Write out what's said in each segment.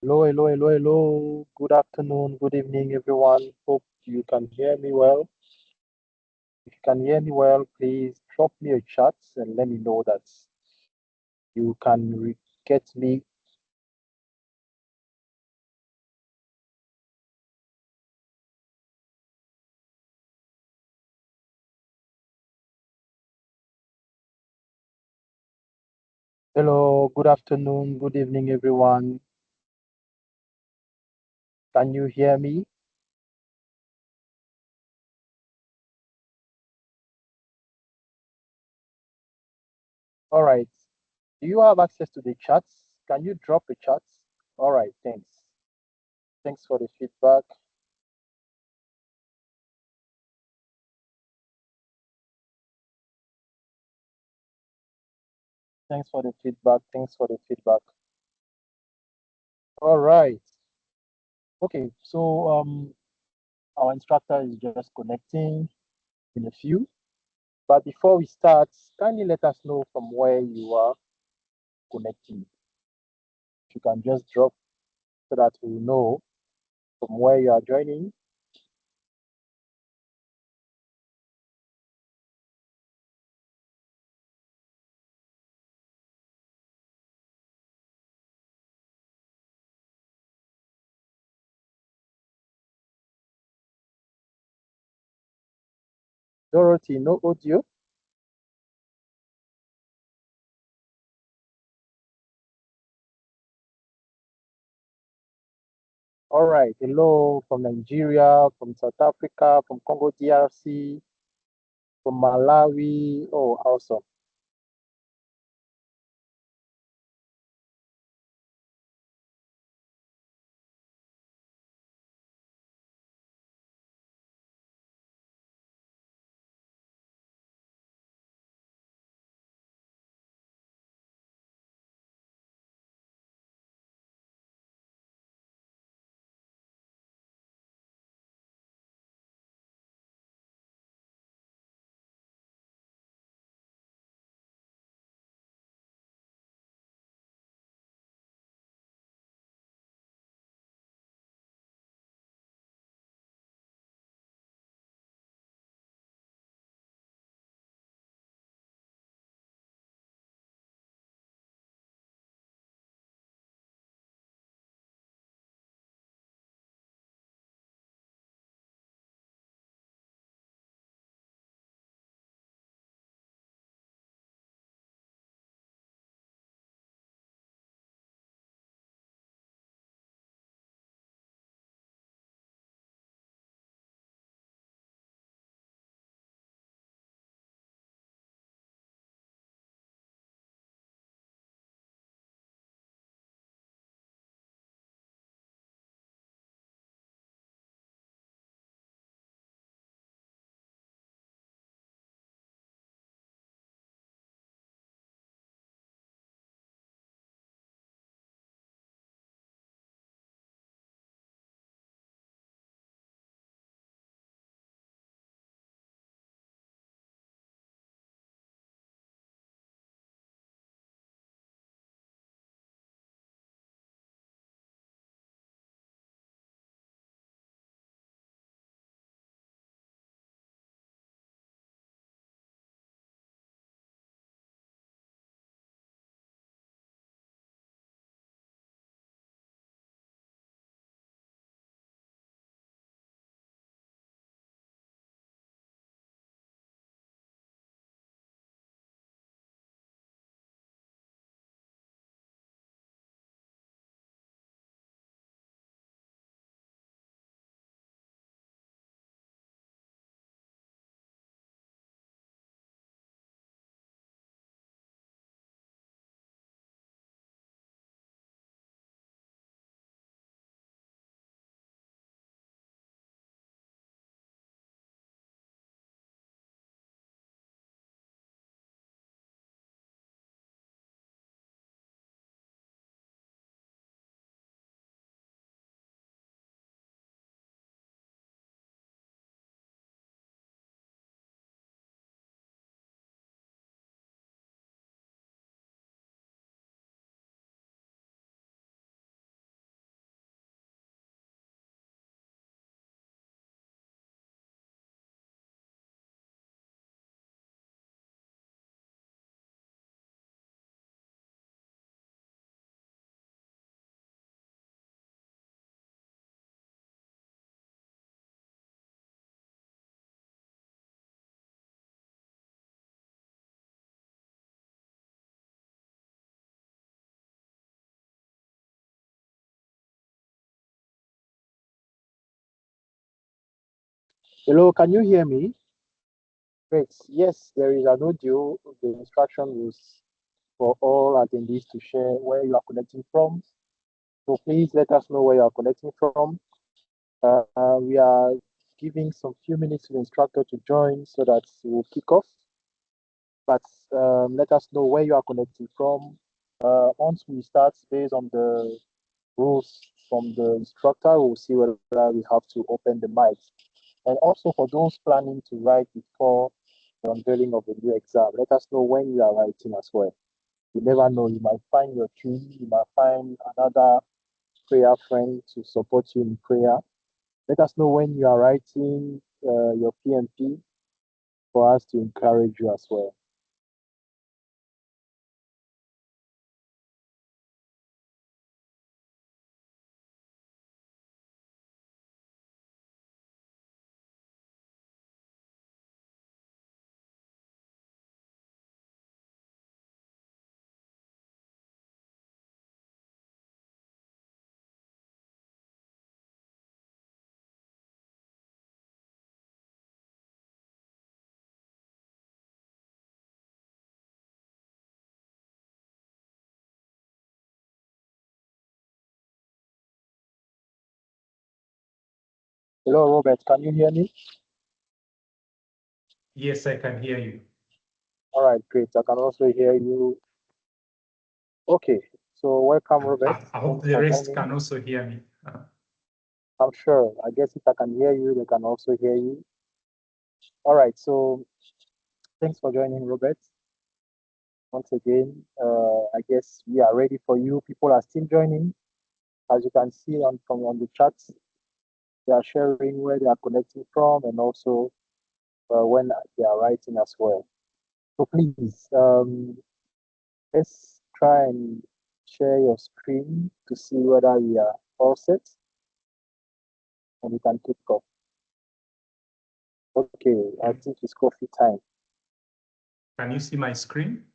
Hello, hello, hello, hello. Good afternoon, good evening, everyone. Hope you can hear me well. If you can hear me well, please drop me a chat and let me know that you can get me. Hello, good afternoon, good evening, everyone. Can you hear me? All right. Do you have access to the chats? Can you drop a chat? All right, thanks. Thanks for the feedback. Thanks for the feedback. Thanks for the feedback. All right. Okay, so our instructor is just connecting in a few. But before we start, kindly let us know from where you are connecting. If you can just drop so that we know from where you are joining. Dorothy, no audio. All right. Hello from Nigeria, from South Africa, from Congo DRC, from Malawi. Oh, awesome. Hello, can you hear me? Great. Yes, there is an audio. The instruction was for all attendees to share where you are connecting from. So please let us know where you are connecting from. We are giving some few minutes to the instructor to join so that we'll kick off. But let us know where you are connecting from. Once we start, based on the rules from the instructor, we'll see whether we have to open the mic. And also for those planning to write before the unveiling of the new exam, let us know when you are writing as well. You never know, you might find your team, you might find another prayer friend to support you in prayer. Let us know when you are writing your PMP for us to encourage you as well. Hello, Robert, can you hear me? Yes, I can hear you. All right, great. I can also hear you. Okay, so welcome, Robert. I hope the rest can also hear me. I'm sure. I guess if I can hear you, they can also hear you. All right, so thanks for joining, Robert. Once again, I guess we are ready for you. People are still joining. As you can see on the chats, they are sharing where they are connecting from and also when they are writing as well. So please, let's try and share your screen to see whether we are all set and we can kick off. Okay, I think it's coffee time. Can you see my screen?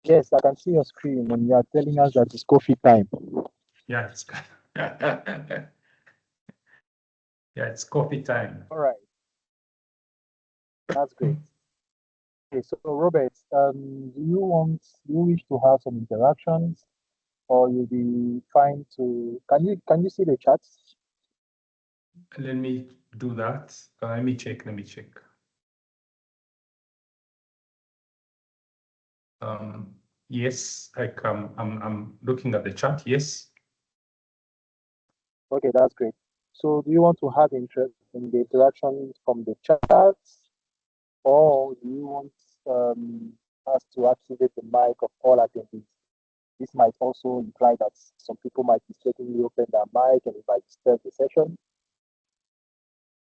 Yes, I can see your screen and you are telling us that it's coffee time. Yeah, it's yeah, it's coffee time. All right, that's great. Okay, so Robert, do you wish to have some interactions, or you'll be fine to? Can you see the chats? Let me do that. Let me check. Yes, I'm looking at the chat. Yes. Okay, that's great. So, do you want to have interest in the interactions from the chats, or do you want us to activate the mic of all attendees? This might also imply that some people might mistakenly open their mic and it might disturb the session.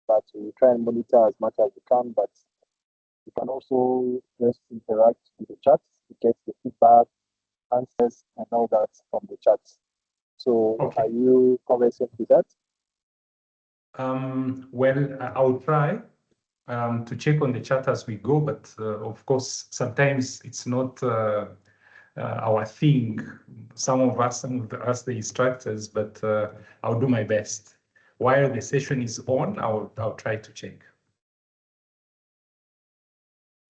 But we try and monitor as much as we can. But you can also just interact with the chats to get the feedback, answers, and all that from the chats. So, Okay. are you conversant with that? Well, I'll try to check on the chat as we go, but of course, sometimes it's not our thing. Some of us, the instructors, but I'll do my best. While the session is on, I'll try to check.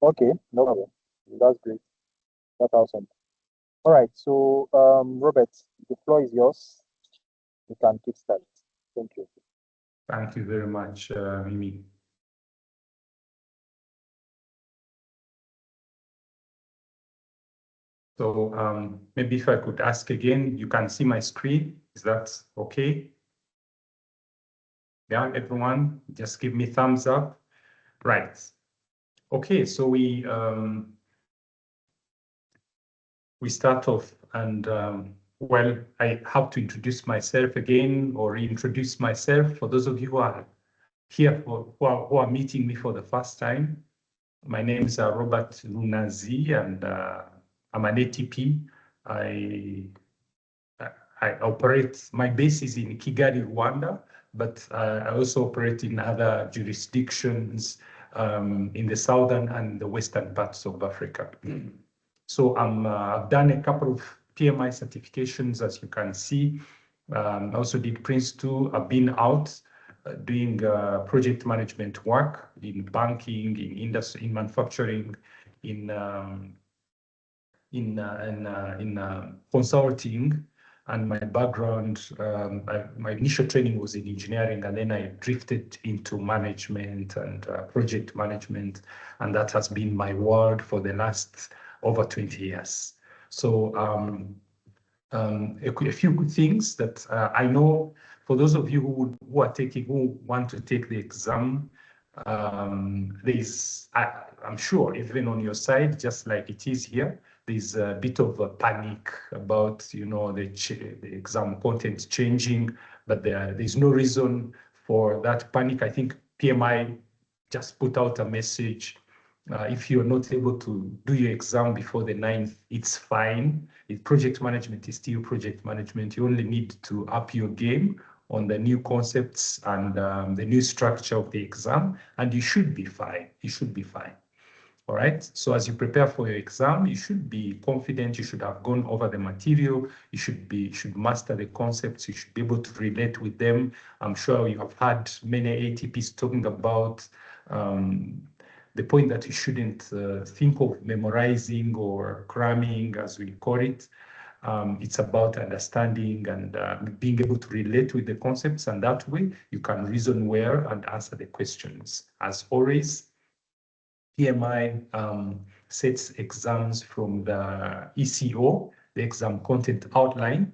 Okay, no problem. That's great. That's awesome. All right. So, Robert, the floor is yours. You can kickstart. Thank you. Thank you very much, Mimi. So maybe if I could ask again, you can see my screen. Is that okay? Yeah, everyone, just give me thumbs up. Right. Okay, so we start off, and well, I have to introduce myself again or reintroduce myself for those of you who are here who are meeting me for the first time. My name is Robert Lunazi, and I'm an ATP. I operate, my base is in Kigali, Rwanda, but I also operate in other jurisdictions in the southern and the western parts of Africa. So I've done a couple of PMI certifications, as you can see. I also did Prince 2. I've been out doing project management work in banking, in industry, in manufacturing, in consulting. And my background, my initial training was in engineering, and then I drifted into management and project management, and that has been my world for the last over 20 years. So a few good things that I know for those of you who want to take the exam, I'm sure even on your side, just like it is here, there's a bit of a panic about, the exam content changing, but there's no reason for that panic. I think PMI just put out a message. If you're not able to do your exam before the 9th, it's fine. Project management is still project management. You only need to up your game on the new concepts and the new structure of the exam, and you should be fine. You should be fine. All right. So as you prepare for your exam, you should be confident. You should have gone over the material. You should master the concepts. You should be able to relate with them. I'm sure you have had many ATPs talking about the point that you shouldn't think of memorizing or cramming, as we call it. It's about understanding and being able to relate with the concepts, and that way you can reason well and answer the questions. As always, PMI sets exams from the ECO, the exam content outline.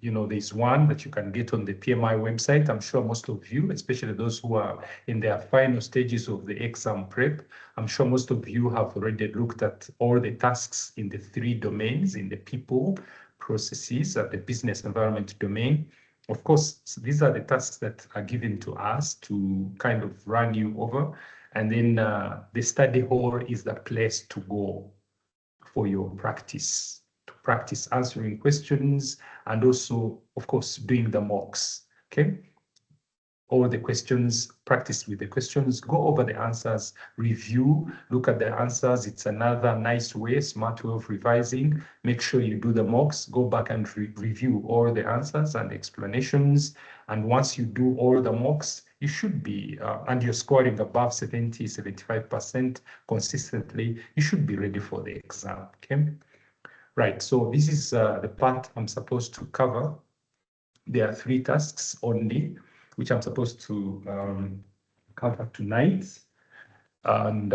There's one that you can get on the PMI website. I'm sure most of you, especially those who are in their final stages of the exam prep, I'm sure most of you have already looked at all the tasks in the 3 domains, in the people, processes, and the business environment domain. Of course, these are the tasks that are given to us to kind of run you over. And then the study hall is the place to go for your practice, to practice answering questions, and also, of course, doing the mocks, okay? All the questions, practice with the questions, go over the answers, review, look at the answers. It's another nice way, smart way of revising. Make sure you do the mocks, go back and review all the answers and explanations. And once you do all the mocks, you should be, and you're scoring above 70, 75% consistently, you should be ready for the exam, okay? Right, so this is the part I'm supposed to cover. There are 3 tasks only, which I'm supposed to cover tonight. And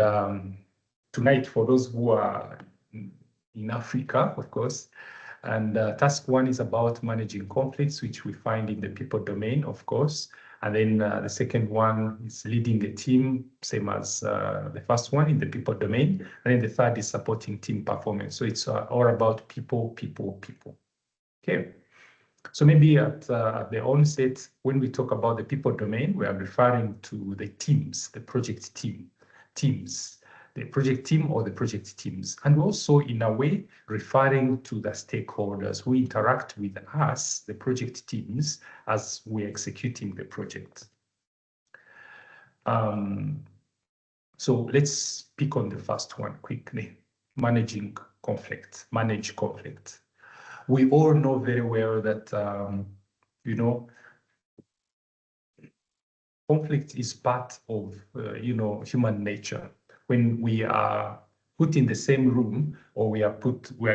tonight, for those who are in Africa, of course. And task 1 is about managing conflicts, which we find in the people domain, of course. And then the second one is leading a team, same as the first one in the people domain. And then the third is supporting team performance. So it's all about people, people, people. Okay. So maybe at the onset, when we talk about the people domain, we are referring to the teams, the project teams, the project team or the project teams. And also, in a way, referring to the stakeholders who interact with us, the project teams, as we're executing the project. So let's pick on the first one quickly, managing conflict, manage conflict. We all know very well that, conflict is part of, human nature. When we are put in the same room or we are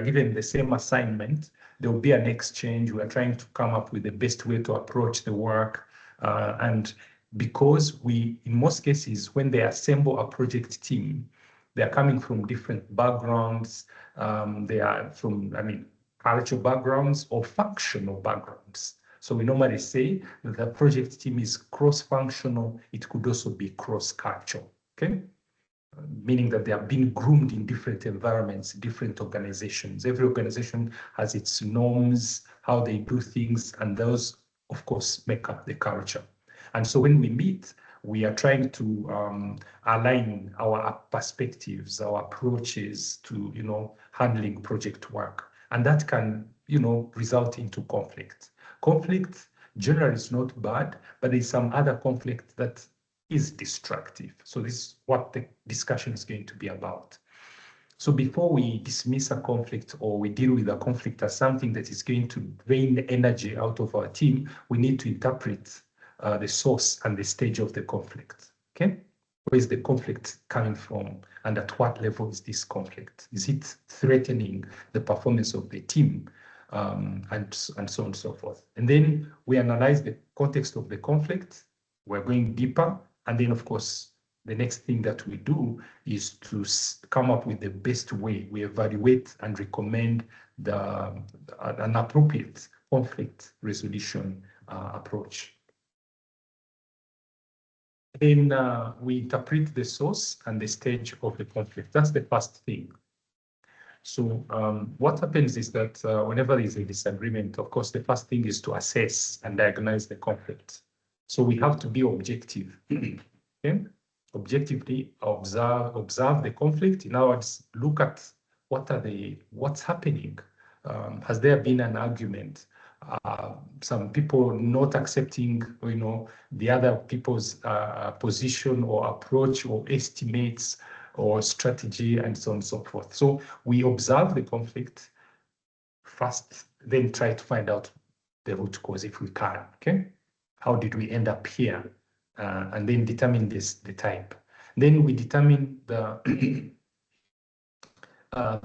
given the same assignment, there will be an exchange. We are trying to come up with the best way to approach the work. And because in most cases, when they assemble a project team, they are coming from different backgrounds. They are from, cultural backgrounds or functional backgrounds. So we normally say that the project team is cross-functional. It could also be cross-cultural, okay? Meaning that they are being groomed in different environments, different organizations. Every organization has its norms, how they do things, and those, of course, make up the culture. And so when we meet, we are trying to align our perspectives, our approaches to, handling project work. And that can, result into conflict. Conflict generally is not bad, but there's some other conflict that is destructive. So this is what the discussion is going to be about. So before we dismiss a conflict or we deal with a conflict as something that is going to drain the energy out of our team, we need to interpret the source and the stage of the conflict. Okay, where is the conflict coming from, and at what level is this conflict? Is it threatening the performance of the team, and so on and so forth? And then we analyze the context of the conflict. We're going deeper, and then of course the next thing that we do is to come up with the best way. We evaluate and recommend an appropriate conflict resolution approach. Then we interpret the source and the stage of the conflict. That's the first thing. So what happens is that whenever there is a disagreement, of course, the first thing is to assess and diagnose the conflict. So we have to be objective. Okay? Objectively observe the conflict. In other words, look at what's happening. Has there been an argument? Some people not accepting, the other people's position or approach or estimates or strategy, and so on and so forth. So we observe the conflict first, then try to find out the root cause if we can. Okay, how did we end up here? And then determine the type. Then we determine the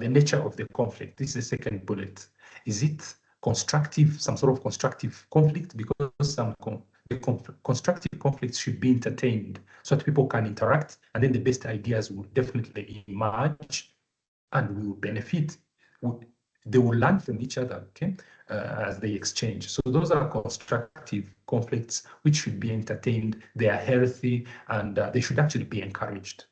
nature of the conflict. This is the second bullet. Is it constructive, some sort of constructive conflict? Because constructive conflicts should be entertained so that people can interact, and then the best ideas will definitely emerge and we will benefit. They will learn from each other, okay, as they exchange. So those are constructive conflicts which should be entertained. They are healthy, and they should actually be encouraged.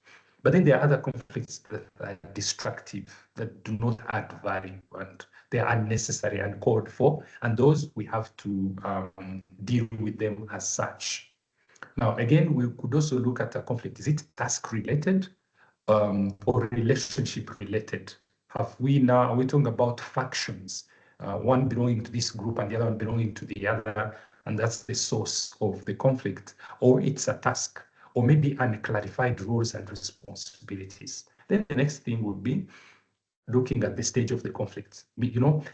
But then there are other conflicts that are destructive, that do not add value, and they are unnecessary and called for, and those we have to deal with them as such. Now, again, we could also look at a conflict. Is it task-related or relationship-related? Are we talking about factions, one belonging to this group and the other one belonging to the other, and that's the source of the conflict? Or it's a task, or maybe unclarified roles and responsibilities. Then the next thing would be looking at the stage of the conflict.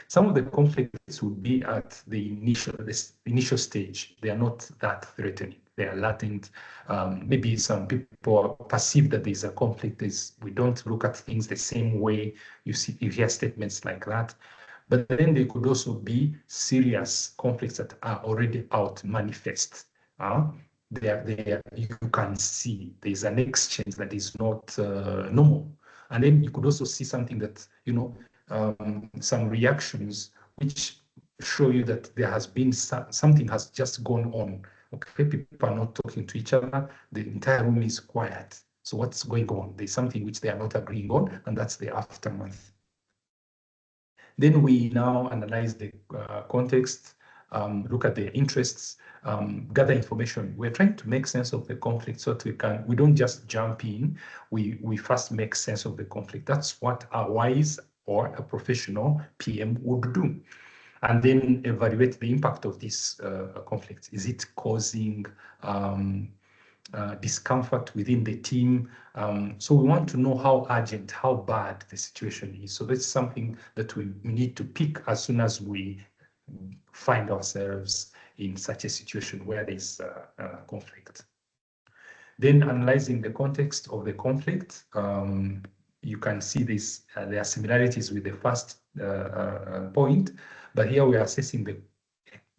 Some of the conflicts would be at the initial stage. They are not that threatening. They are latent. Maybe some people perceive that there's a conflict. We don't look at things the same way. You hear statements like that. But then there could also be serious conflicts that are already out, manifest. You can see there's an exchange that is not normal. And then you could also see something that, some reactions which show you that there has been something has just gone on. Okay, people are not talking to each other. The entire room is quiet. So what's going on? There's something which they are not agreeing on, and that's the aftermath. Then we now analyze the context, look at the interests, gather information. We're trying to make sense of the conflict so that we don't just jump in. We first make sense of the conflict. That's what a wise or a professional PM would do. And then evaluate the impact of this conflict. Is it causing discomfort within the team? So we want to know how urgent, how bad the situation is. So that's something that we need to pick as soon as we find ourselves in such a situation where there's conflict. Then analyzing the context of the conflict, you can see this. There are similarities with the first point, but here we are assessing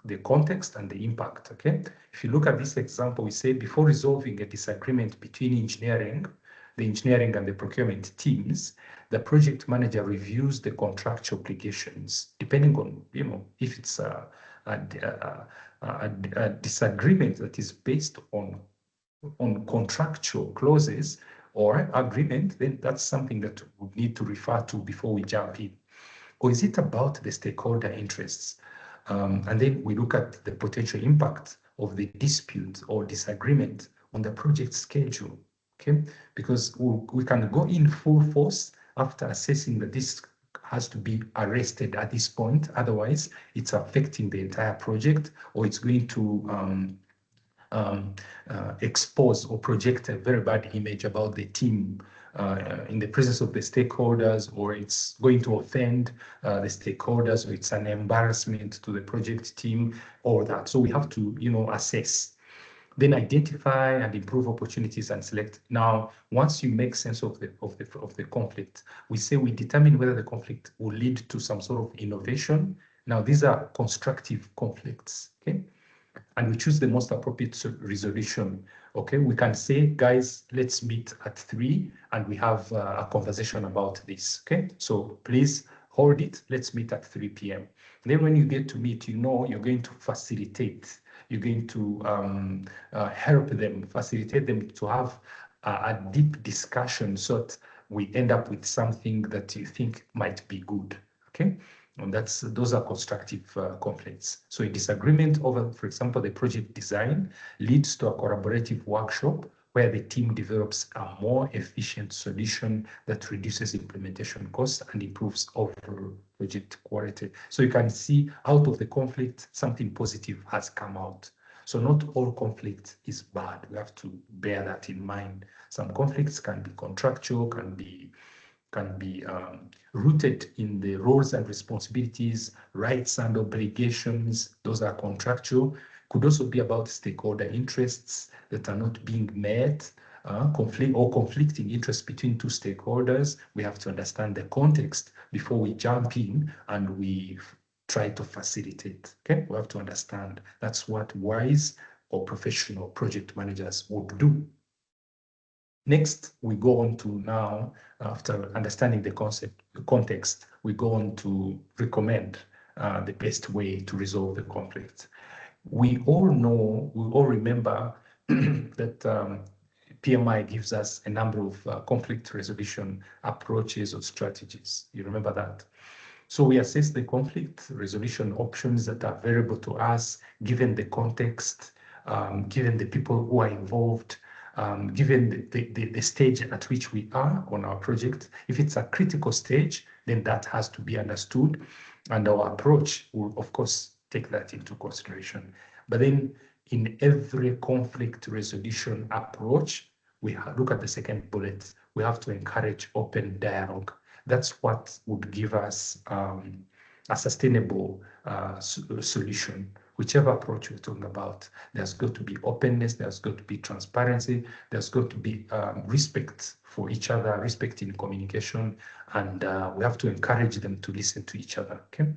the context and the impact. Okay, if you look at this example, we say before resolving a disagreement between the engineering and the procurement teams, the project manager reviews the contractual obligations, depending on, if it's a disagreement that is based on contractual clauses or agreement, then that's something that we need to refer to before we jump in. Or is it about the stakeholder interests? And then we look at the potential impact of the dispute or disagreement on the project schedule, okay? Because we can go in full force after assessing that this has to be arrested at this point. Otherwise, it's affecting the entire project, or it's going to expose or project a very bad image about the team in the presence of the stakeholders, or it's going to offend the stakeholders, or it's an embarrassment to the project team, or that. So we have to, assess. Then identify and improve opportunities and select. Now, once you make sense of the conflict, we say we determine whether the conflict will lead to some sort of innovation. Now, these are constructive conflicts, okay? And we choose the most appropriate resolution. Okay, we can say, guys, let's meet at 3 and we have a conversation about this. Okay, so please hold it. Let's meet at 3 p.m. Then when you get to meet, you know you're going to facilitate. You're going to help them, facilitate them to have a deep discussion so that we end up with something that you think might be good. Okay. And those are constructive conflicts. So a disagreement over, for example, the project design leads to a collaborative workshop where the team develops a more efficient solution that reduces implementation costs and improves overall project quality. So you can see out of the conflict, something positive has come out. So not all conflict is bad. We have to bear that in mind. Some conflicts can be contractual, can be rooted in the roles and responsibilities, rights and obligations. Those are contractual. Could also be about stakeholder interests that are not being met, conflicting interests between two stakeholders. We have to understand the context before we jump in and we try to facilitate. Okay, we have to understand. That's what wise or professional project managers would do. Next, we go on to now, after understanding the context, we go on to recommend the best way to resolve the conflict. We all know, we all remember that PMI gives us a number of conflict resolution approaches or strategies. You remember that? So we assess the conflict resolution options that are available to us, given the context, given the people who are involved, given the stage at which we are on our project. If it's a critical stage, then that has to be understood. And our approach will, of course, take that into consideration. But then in every conflict resolution approach, we look at the second bullet. We have to encourage open dialogue. That's what would give us a sustainable solution. Whichever approach we're talking about, there's got to be openness, there's got to be transparency, there's got to be respect for each other, respect in communication, and we have to encourage them to listen to each other. Okay,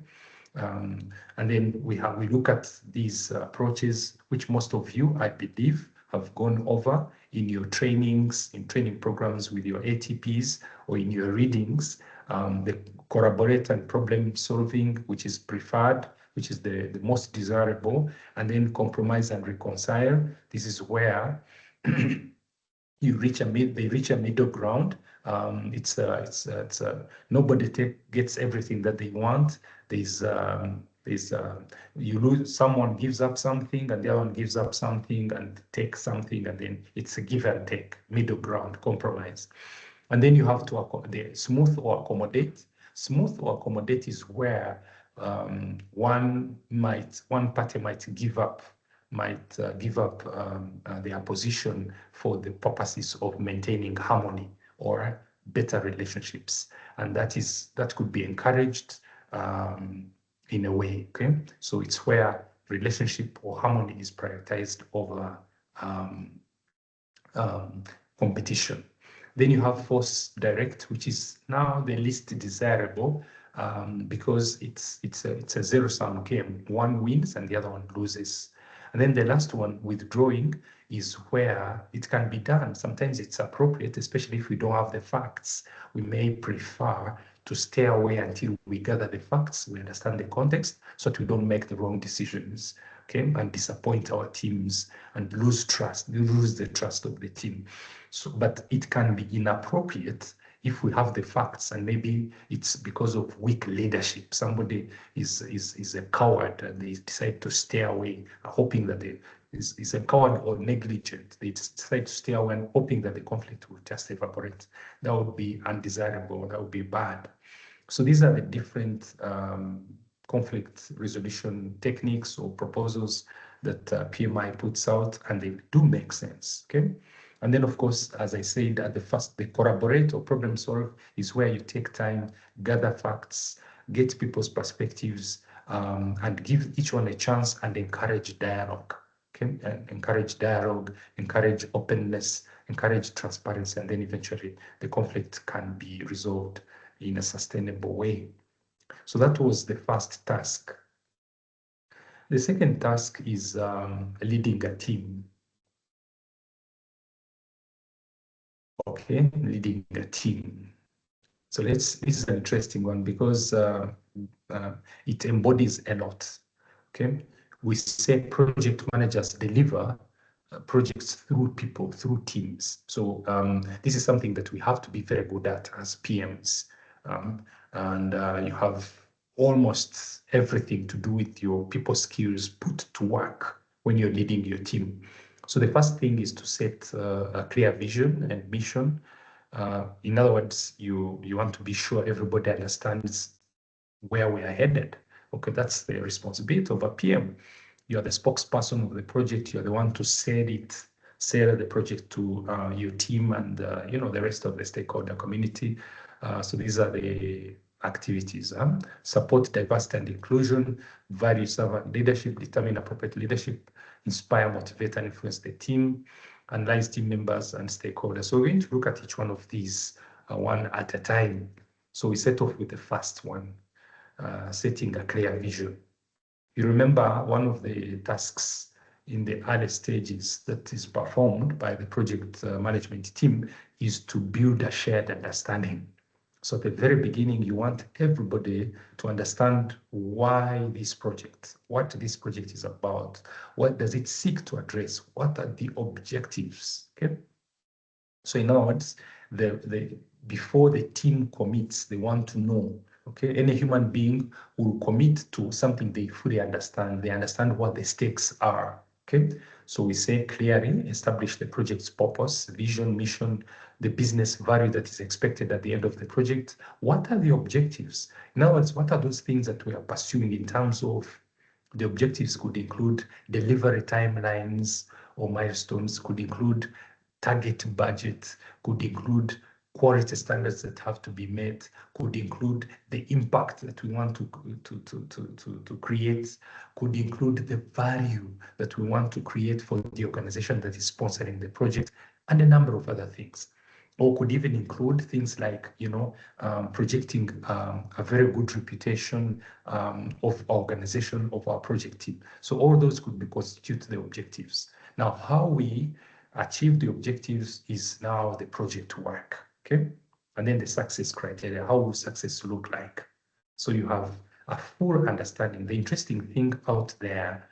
and then we look at these approaches, which most of you, I believe, have gone over in your trainings, in training programs with your ATPs or in your readings. The collaborate and problem solving, which is preferred, which is the most desirable, and then compromise and reconcile. This is where they reach a middle ground. Nobody gets everything that they want. You lose, someone gives up something and the other one gives up something and takes something, and then it's a give and take, middle ground, compromise. And then you have to accommodate, smooth or accommodate. Smooth or accommodate is where one party might give up their position for the purposes of maintaining harmony or better relationships, and that could be encouraged in a way. Okay, so it's where relationship or harmony is prioritized over competition. Then you have force direct, which is now the least desirable because it's a zero-sum game. One wins and the other one loses. And then the last one, withdrawing, is where it can be done. Sometimes it's appropriate, especially if we don't have the facts. We may prefer to stay away until we gather the facts, we understand the context, so that we don't make the wrong decisions, okay, and disappoint our teams and lose the trust of the team. So, but it can be inappropriate if we have the facts and maybe it's because of weak leadership. Somebody is a coward and they decide to stay away, hoping that is a coward or negligent. They decide to stay away and hoping that the conflict will just evaporate. That would be undesirable. That would be bad. So these are the different conflict resolution techniques or proposals that PMI puts out, and they do make sense. Okay. And then, of course, as I said, at the collaborate or problem solve is where you take time, gather facts, get people's perspectives, and give each one a chance and encourage dialogue. okay, and encourage dialogue, encourage openness, encourage transparency, and then eventually the conflict can be resolved in a sustainable way. So that was the first task. The second task is leading a team. Okay, leading a team. So this is an interesting one because it embodies a lot. Okay, we say project managers deliver projects through people, through teams. So this is something that we have to be very good at as PMs. And you have almost everything to do with your people skills put to work when you're leading your team. So the first thing is to set a clear vision and mission. In other words, you want to be sure everybody understands where we are headed. Okay, that's the responsibility of a PM. You're the spokesperson of the project. You're the one to sell the project to your team and the rest of the stakeholder community. So these are the activities. Support diversity and inclusion, value servant leadership, determine appropriate leadership, inspire, motivate, and influence the team, analyze team members and stakeholders. So we're going to look at each one of these one at a time. So we set off with the first one, setting a clear vision. You remember one of the tasks in the early stages that is performed by the project management team is to build a shared understanding. So at the very beginning, you want everybody to understand why this project, what this project is about, what does it seek to address, what are the objectives, okay? So in other words, before the team commits, they want to know, okay? Any human being will commit to something they fully understand. They understand what the stakes are, okay? So we say clearly establish the project's purpose, vision, mission, the business value that is expected at the end of the project. What are the objectives? In other words, what are those things that we are pursuing in terms of the objectives could include delivery timelines or milestones, could include target budget, could include quality standards that have to be met, could include the impact that we want to create, could include the value that we want to create for the organization that is sponsoring the project, and a number of other things. Or could even include things like, projecting a very good reputation of our organization, of our project team. So all those could be constitute the objectives. Now, how we achieve the objectives is now the project work, okay? And then the success criteria, how will success look like? So you have a full understanding. The interesting thing out there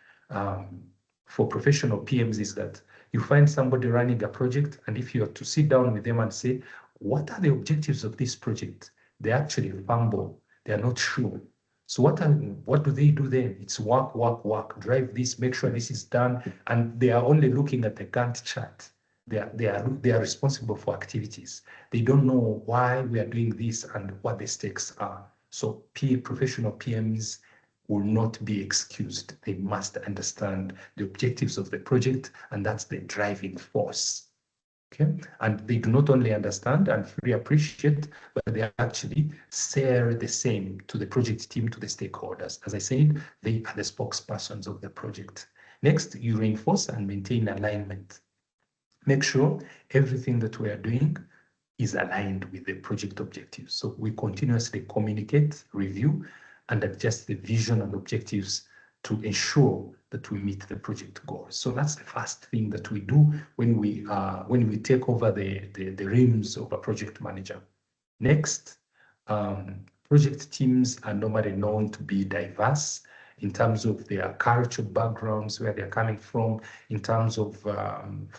for professional PMs is that you find somebody running a project, and if you are to sit down with them and say, what are the objectives of this project? They actually fumble. They are not sure. So what do they do then? It's work, work, work, drive this, make sure this is done. And they are only looking at the Gantt chart. They are responsible for activities. They don't know why we are doing this and what the stakes are. So professional PMs will not be excused. They must understand the objectives of the project, and that's the driving force. Okay, and they do not only understand and fully appreciate, but they actually share the same to the project team, to the stakeholders. As I said, they are the spokespersons of the project. Next, you reinforce and maintain alignment. Make sure everything that we are doing is aligned with the project objectives. So we continuously communicate, review, and adjust the vision and objectives to ensure that we meet the project goals. So that's the first thing that we do when we take over the reins of a project manager. Next, project teams are normally known to be diverse in terms of their cultural backgrounds, where they're coming from, in terms of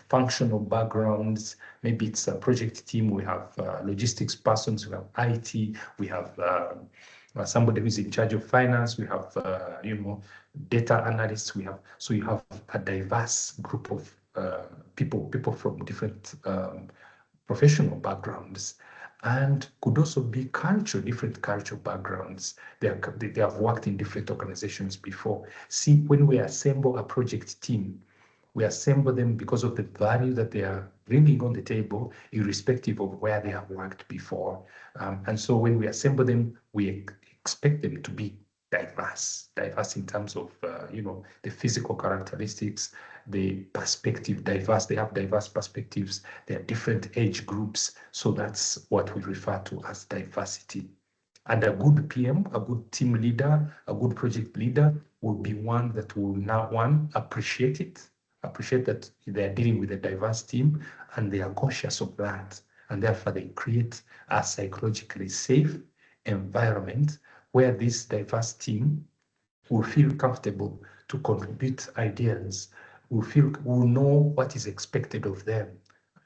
functional backgrounds. Maybe it's a project team, we have logistics persons, we have IT, we have somebody who's in charge of finance, we have data analysts, so you have a diverse group of people from different professional backgrounds, and could also be different cultural backgrounds. They have worked in different organizations before. See, when we assemble a project team, we assemble them because of the value that they are bringing on the table, irrespective of where they have worked before. And so when we assemble them, we expect them to be diverse in terms of, the physical characteristics, the perspective diverse. They have diverse perspectives. There are different age groups. So that's what we refer to as diversity. And a good PM, a good team leader, a good project leader will be one that will now, appreciate it, appreciate that they're dealing with a diverse team and they are conscious of that. And therefore they create a psychologically safe environment where this diverse team will feel comfortable to contribute ideas, will know what is expected of them,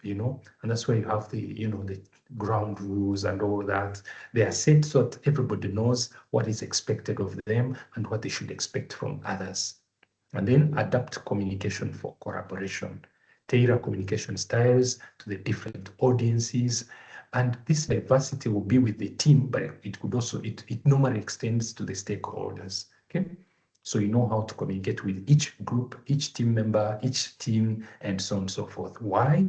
and that's why you have the, the ground rules and all that. They are set so that everybody knows what is expected of them and what they should expect from others. And then adapt communication for collaboration, tailor communication styles to the different audiences. And this diversity will be with the team, but it could also, it normally extends to the stakeholders, okay? So you know how to communicate with each group, each team member, each team, and so on and so forth. Why?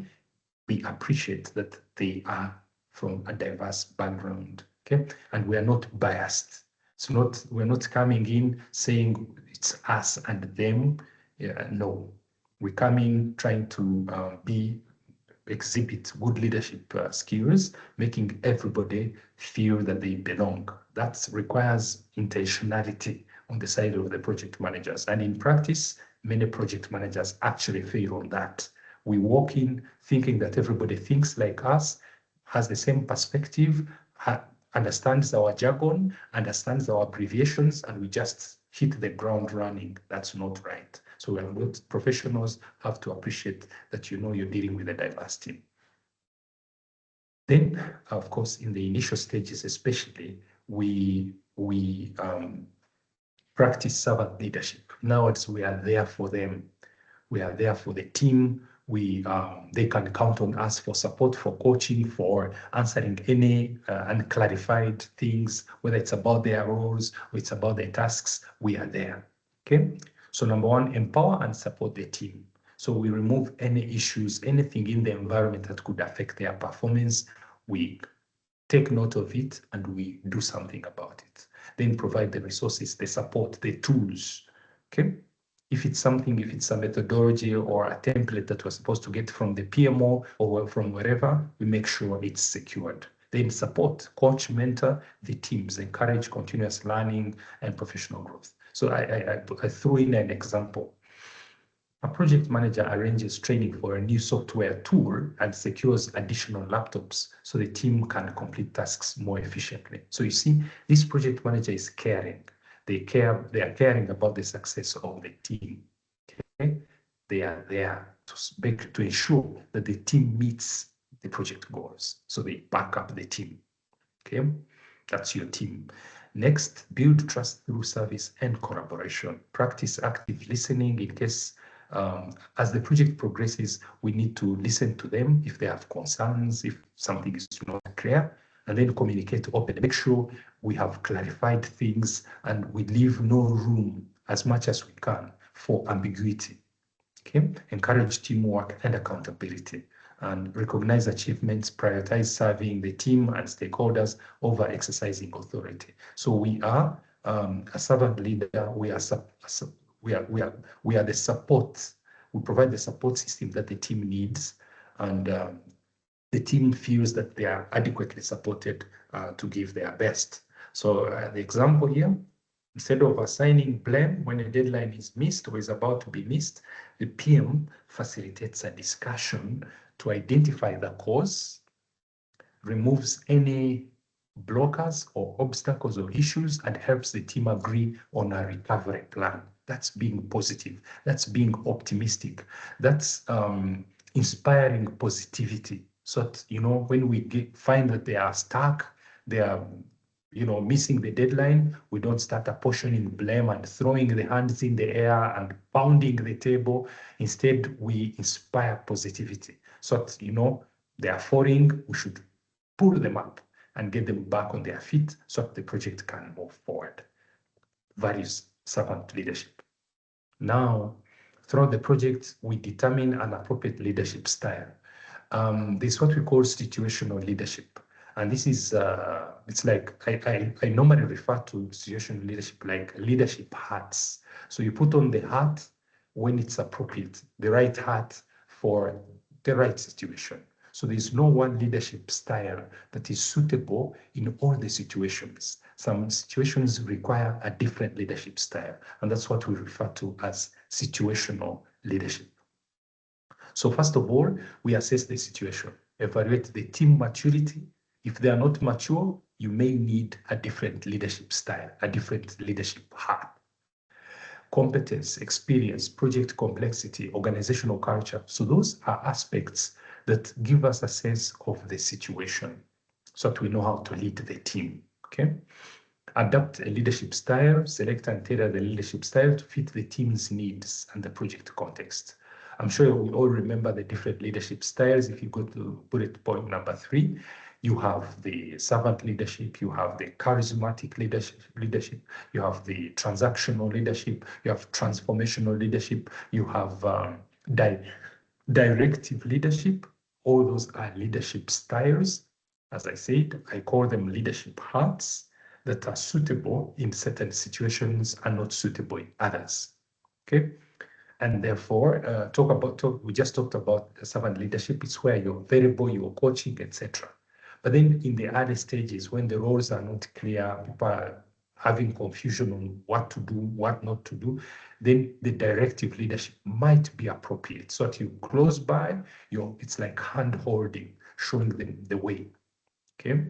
We appreciate that they are from a diverse background, okay? And we are not biased. We're not coming in saying it's us and them. Yeah, no, we come in trying to exhibit good leadership skills, making everybody feel that they belong. That requires intentionality on the side of the project managers. And in practice, many project managers actually fail on that. We walk in thinking that everybody thinks like us, has the same perspective, understands our jargon, understands our abbreviations, and we just hit the ground running. That's not right. So we are not professionals, have to appreciate that you're dealing with a diverse team. Then, of course, in the initial stages, especially, we practice servant leadership. In other words, we are there for them. We are there for the team. They can count on us for support, for coaching, for answering any unclarified things, whether it's about their roles or it's about their tasks. We are there. Okay. So number one, empower and support the team. So we remove any issues, anything in the environment that could affect their performance. We take note of it and we do something about it. Then provide the resources, the support, the tools. Okay. If it's a methodology or a template that we're supposed to get from the PMO or from wherever, we make sure it's secured. Then support, coach, mentor the teams, encourage continuous learning and professional growth. So I threw in an example. A project manager arranges training for a new software tool and secures additional laptops so the team can complete tasks more efficiently. So you see, this project manager is caring. They are caring about the success of the team. Okay? They are there to ensure that the team meets the project goals. So they back up the team. Okay? That's your team. Next, build trust through service and collaboration. Practice active listening in case as the project progresses, we need to listen to them if they have concerns, if something is not clear, and then communicate openly. Make sure we have clarified things and we leave no room as much as we can for ambiguity. Okay? Encourage teamwork and accountability, and recognize achievements, prioritize serving the team and stakeholders over exercising authority. So we are a servant leader. We are the support. We provide the support system that the team needs, and the team feels that they are adequately supported to give their best. So the example here, instead of assigning blame when a deadline is missed or is about to be missed, the PM facilitates a discussion to identify the cause, removes any blockers or obstacles or issues, and helps the team agree on a recovery plan. That's being positive. That's being optimistic. That's inspiring positivity. So that, when we find that they are stuck, they are, missing the deadline, we don't start apportioning blame and throwing the hands in the air and pounding the table. Instead, we inspire positivity. So that, they are falling, we should pull them up and get them back on their feet so that the project can move forward. Values servant leadership. Now, throughout the project, we determine an appropriate leadership style. This is what we call situational leadership. And this is, it's like, I normally refer to situational leadership like leadership hats. So you put on the hat when it's appropriate, the right hat for the right situation. So there's no one leadership style that is suitable in all the situations. Some situations require a different leadership style, and that's what we refer to as situational leadership. So first of all, we assess the situation, evaluate the team maturity. If they are not mature, you may need a different leadership style, a different leadership hat. Competence, experience, project complexity, organizational culture. So those are aspects that give us a sense of the situation so that we know how to lead the team, okay? Adapt a leadership style, select and tailor the leadership style to fit the team's needs and the project context. I'm sure we all remember the different leadership styles. If you go to bullet point number 3, you have the servant leadership, you have the charismatic leadership, you have the transactional leadership, you have transformational leadership, you have directive leadership. All those are leadership styles. As I said, I call them leadership hats that are suitable in certain situations and not suitable in others. Okay. And therefore, we just talked about servant leadership. It's where you're variable, you're coaching, etc. But then in the early stages, when the roles are not clear, people are having confusion on what to do, what not to do, then the directive leadership might be appropriate. So that you close by, it's like hand holding, showing them the way. Okay.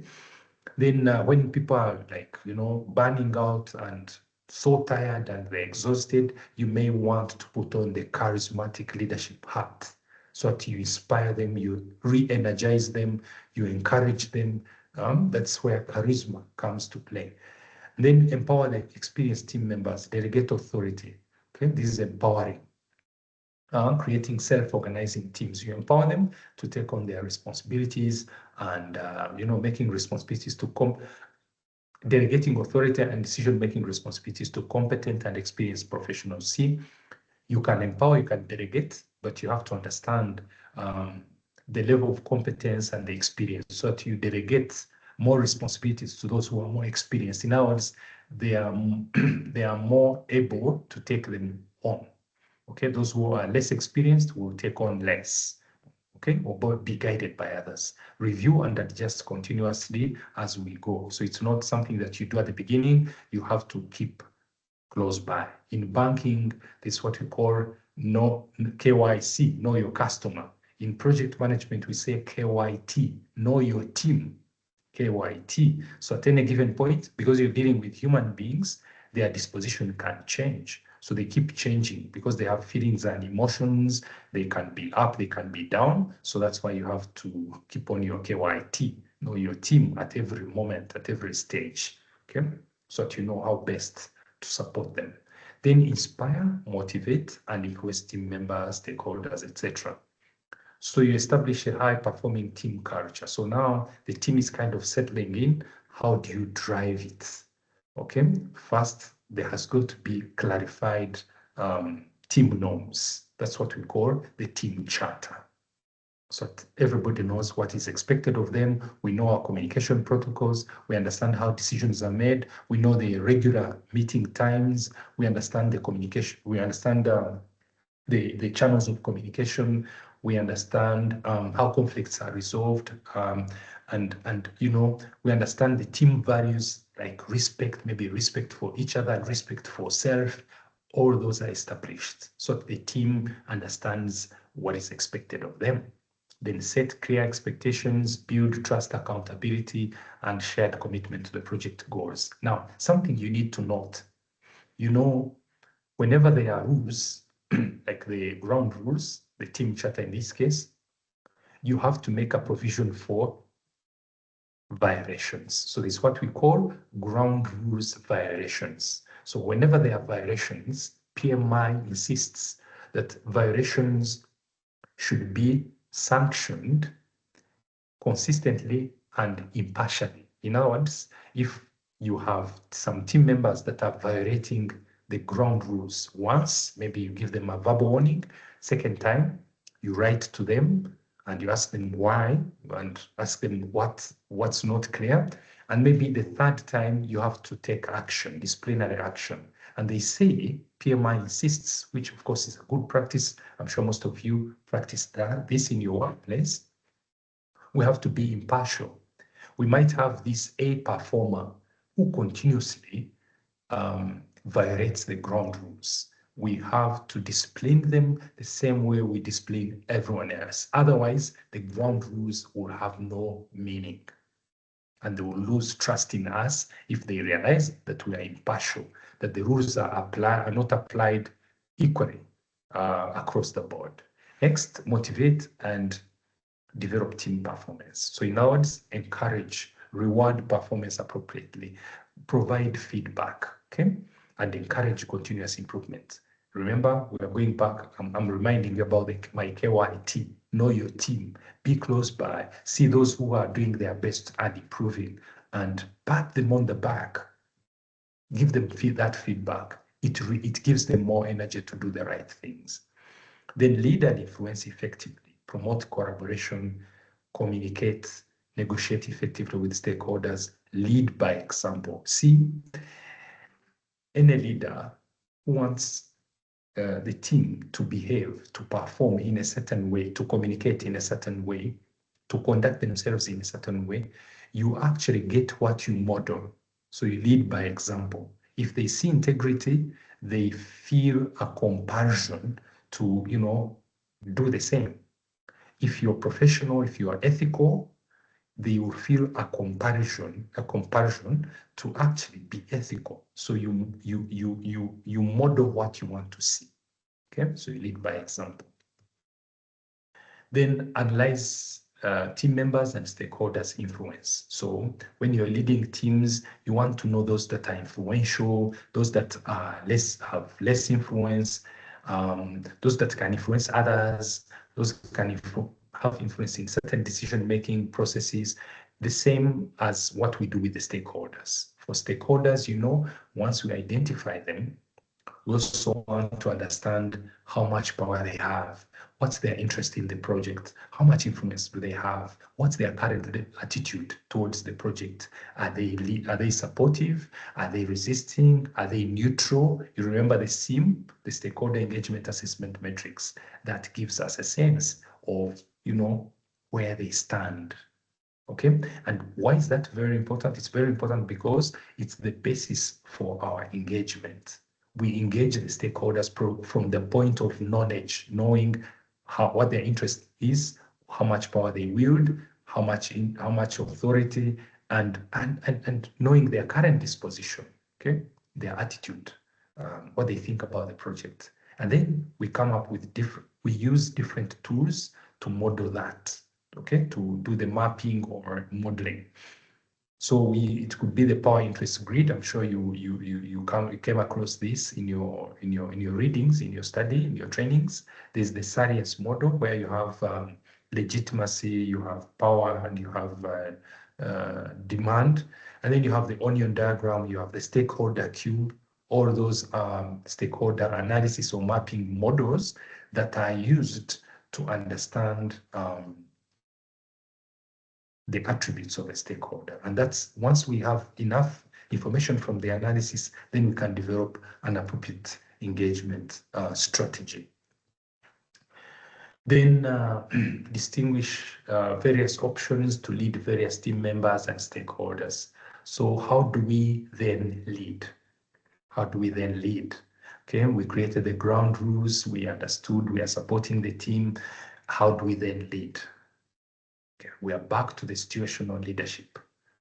Then when people are like, burning out and so tired and they're exhausted, you may want to put on the charismatic leadership hat so that you inspire them, you re-energize them, you encourage them. That's where charisma comes to play. And then empower the experienced team members, delegate authority. Okay, this is empowering. Creating self-organizing teams. You empower them to take on their responsibilities and, making responsibilities to delegating authority and decision-making responsibilities to competent and experienced professionals. See, you can empower, you can delegate, but you have to understand the level of competence and the experience so that you delegate more responsibilities to those who are more experienced. In other words, they are more able to take them on. Okay, those who are less experienced will take on less, okay, or be guided by others. Review and adjust continuously as we go. So it's not something that you do at the beginning, you have to keep close by. In banking, this is what we call KYC, know your customer. In project management, we say KYT, know your team, KYT. So at any given point, because you're dealing with human beings, their disposition can change. So they keep changing because they have feelings and emotions. They can be up, they can be down. So that's why you have to keep on your KYT, know your team at every moment, at every stage, okay? So that you know how best to support them. Then inspire, motivate, and request team members, stakeholders, etc. So you establish a high-performing team culture. So now the team is kind of settling in. How do you drive it? Okay, first, there has got to be clarified team norms. That's what we call the team charter. So that everybody knows what is expected of them. We know our communication protocols. We understand how decisions are made. We know the regular meeting times. We understand the communication. We understand the channels of communication. We understand how conflicts are resolved. And we understand the team values like respect, maybe respect for each other, respect for self. All those are established so that the team understands what is expected of them. Then set clear expectations, build trust, accountability, and shared commitment to the project goals. Now, something you need to note, whenever there are rules, like the ground rules, the team charter in this case, you have to make a provision for violations. So this is what we call ground rules violations. So whenever there are violations, PMI insists that violations should be sanctioned consistently and impartially. In other words, if you have some team members that are violating the ground rules once, maybe you give them a verbal warning. Second time, you write to them and you ask them why, and ask them what's not clear. And maybe the third time you have to take action, disciplinary action. And they say, PMI insists, which of course is a good practice. I'm sure most of you practice this in your workplace. We have to be impartial. We might have this A performer who continuously violates the ground rules. We have to discipline them the same way we discipline everyone else. Otherwise, the ground rules will have no meaning. And they will lose trust in us if they realize that we are impartial, that the rules are not applied equally across the board. Next, motivate and develop team performance. So in other words, encourage, reward performance appropriately, provide feedback, okay, and encourage continuous improvement. Remember, we are going back, I'm reminding you about my KYT, know your team, be close by, see those who are doing their best and improving, and pat them on the back, give them that feedback. It gives them more energy to do the right things. Then lead and influence effectively, promote collaboration, communicate, negotiate effectively with stakeholders, lead by example. See, any leader who wants the team to behave, to perform in a certain way, to communicate in a certain way, to conduct themselves in a certain way, you actually get what you model. So you lead by example. If they see integrity, they feel a compulsion to, do the same. If you're professional, if you are ethical, they will feel a compulsion to actually be ethical. So you model what you want to see. Okay, so you lead by example. Then analyze team members and stakeholders' influence. So when you're leading teams, you want to know those that are influential, those that are have less influence, those that can influence others, those can have influence in certain decision-making processes, the same as what we do with the stakeholders. For stakeholders, once we identify them, we also want to understand how much power they have, what's their interest in the project, how much influence do they have, what's their current attitude towards the project. Are they supportive? Are they resisting? Are they neutral? You remember the SEAM, the Stakeholder Engagement Assessment Matrix, that gives us a sense of, where they stand. Okay, and why is that very important? It's very important because it's the basis for our engagement. We engage the stakeholders from the point of knowledge, knowing what their interest is, how much power they wield, how much authority, and knowing their current disposition, okay, their attitude, what they think about the project. And then we come up with we use different tools to model that, okay, to do the mapping or modeling. So it could be the power interest grid. I'm sure you came across this in your readings, in your study, in your trainings. There's the SARIES model where you have legitimacy, you have power, and you have demand. And then you have the onion diagram, you have the stakeholder cube, all those stakeholder analysis or mapping models that are used to understand the attributes of a stakeholder. And that's, once we have enough information from the analysis, then we can develop an appropriate engagement strategy. Then distinguish various options to lead various team members and stakeholders. So how do we then lead? How do we then lead? Okay, we created the ground rules, we understood, we are supporting the team. How do we then lead? Okay, we are back to the situational leadership.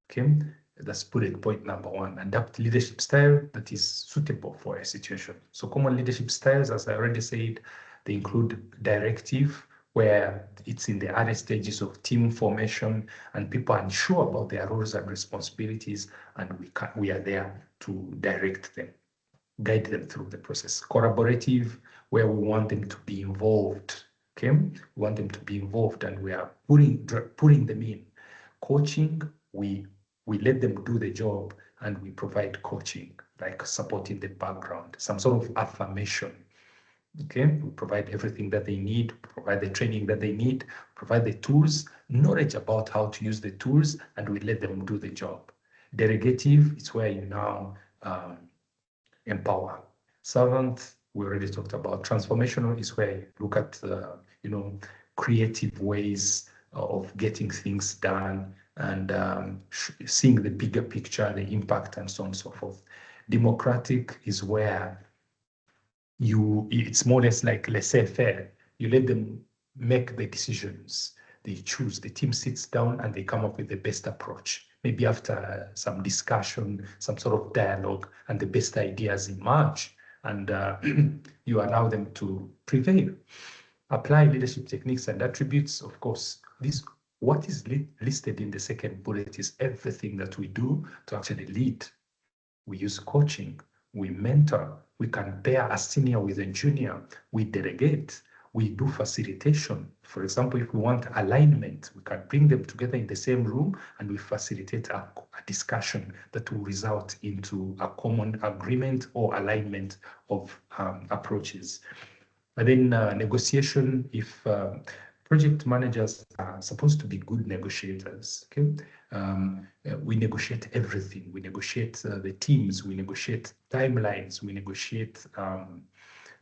Okay, that's bullet point number one. Adapt leadership style that is suitable for a situation. So common leadership styles, as I already said, they include directive, where it's in the early stages of team formation and people are unsure about their roles and responsibilities, and we are there to direct them, guide them through the process. Collaborative, where we want them to be involved. Okay, we want them to be involved, and we are putting them in. Coaching, we let them do the job, and we provide coaching, like support in the background, some sort of affirmation. Okay, we provide everything that they need, provide the training that they need, provide the tools, knowledge about how to use the tools, and we let them do the job. Delegative is where you now empower. Servant, we already talked about. Transformational is where you look at, creative ways of getting things done and seeing the bigger picture, the impact, and so on and so forth. Democratic is where it's more or less like laissez-faire. You let them make the decisions. They choose, the team sits down and they come up with the best approach. Maybe after some discussion, some sort of dialogue, and the best ideas emerge, and you allow them to prevail. Apply leadership techniques and attributes. Of course, what is listed in the second bullet is everything that we do to actually lead. We use coaching, we mentor, we can pair a senior with a junior, we delegate, we do facilitation. For example, if we want alignment, we can bring them together in the same room and we facilitate a discussion that will result into a common agreement or alignment of approaches. And then negotiation, if project managers are supposed to be good negotiators, okay? We negotiate everything. We negotiate the teams, we negotiate timelines, we negotiate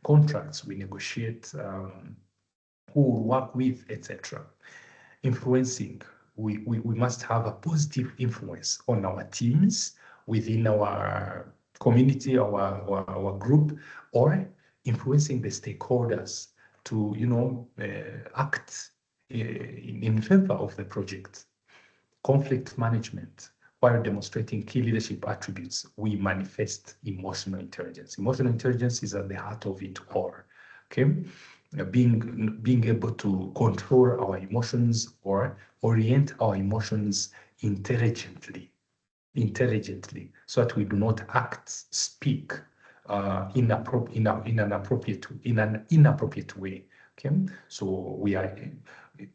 contracts, we negotiate who we'll work with, etc. Influencing, we must have a positive influence on our teams, within our community, our group, or influencing the stakeholders to, act in favor of the project. Conflict management, while demonstrating key leadership attributes, we manifest emotional intelligence. Emotional intelligence is at the heart of it all, okay? Being able to control our emotions or orient our emotions intelligently, so that we do not speak in an inappropriate way. Okay, so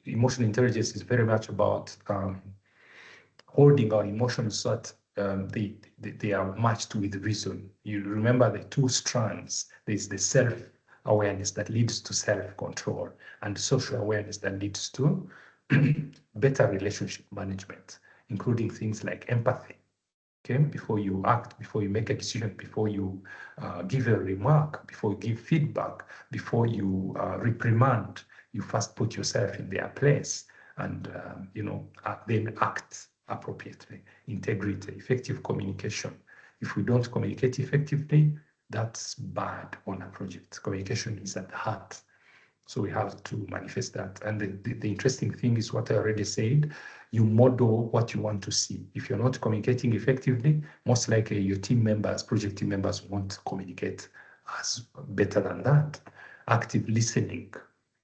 emotional intelligence is very much about holding our emotions so that they are matched with reason. You remember the two strands. There's the self-awareness that leads to self-control, and social awareness that leads to better relationship management, including things like empathy. Okay, before you act, before you make a decision, before you give a remark, before you give feedback, before you reprimand, you first put yourself in their place and then act appropriately. Integrity, effective communication. If we don't communicate effectively, that's bad on a project. Communication is at the heart. So we have to manifest that. And the interesting thing is what I already said, you model what you want to see. If you're not communicating effectively, most likely your team members, project team members won't communicate as better than that. Active listening,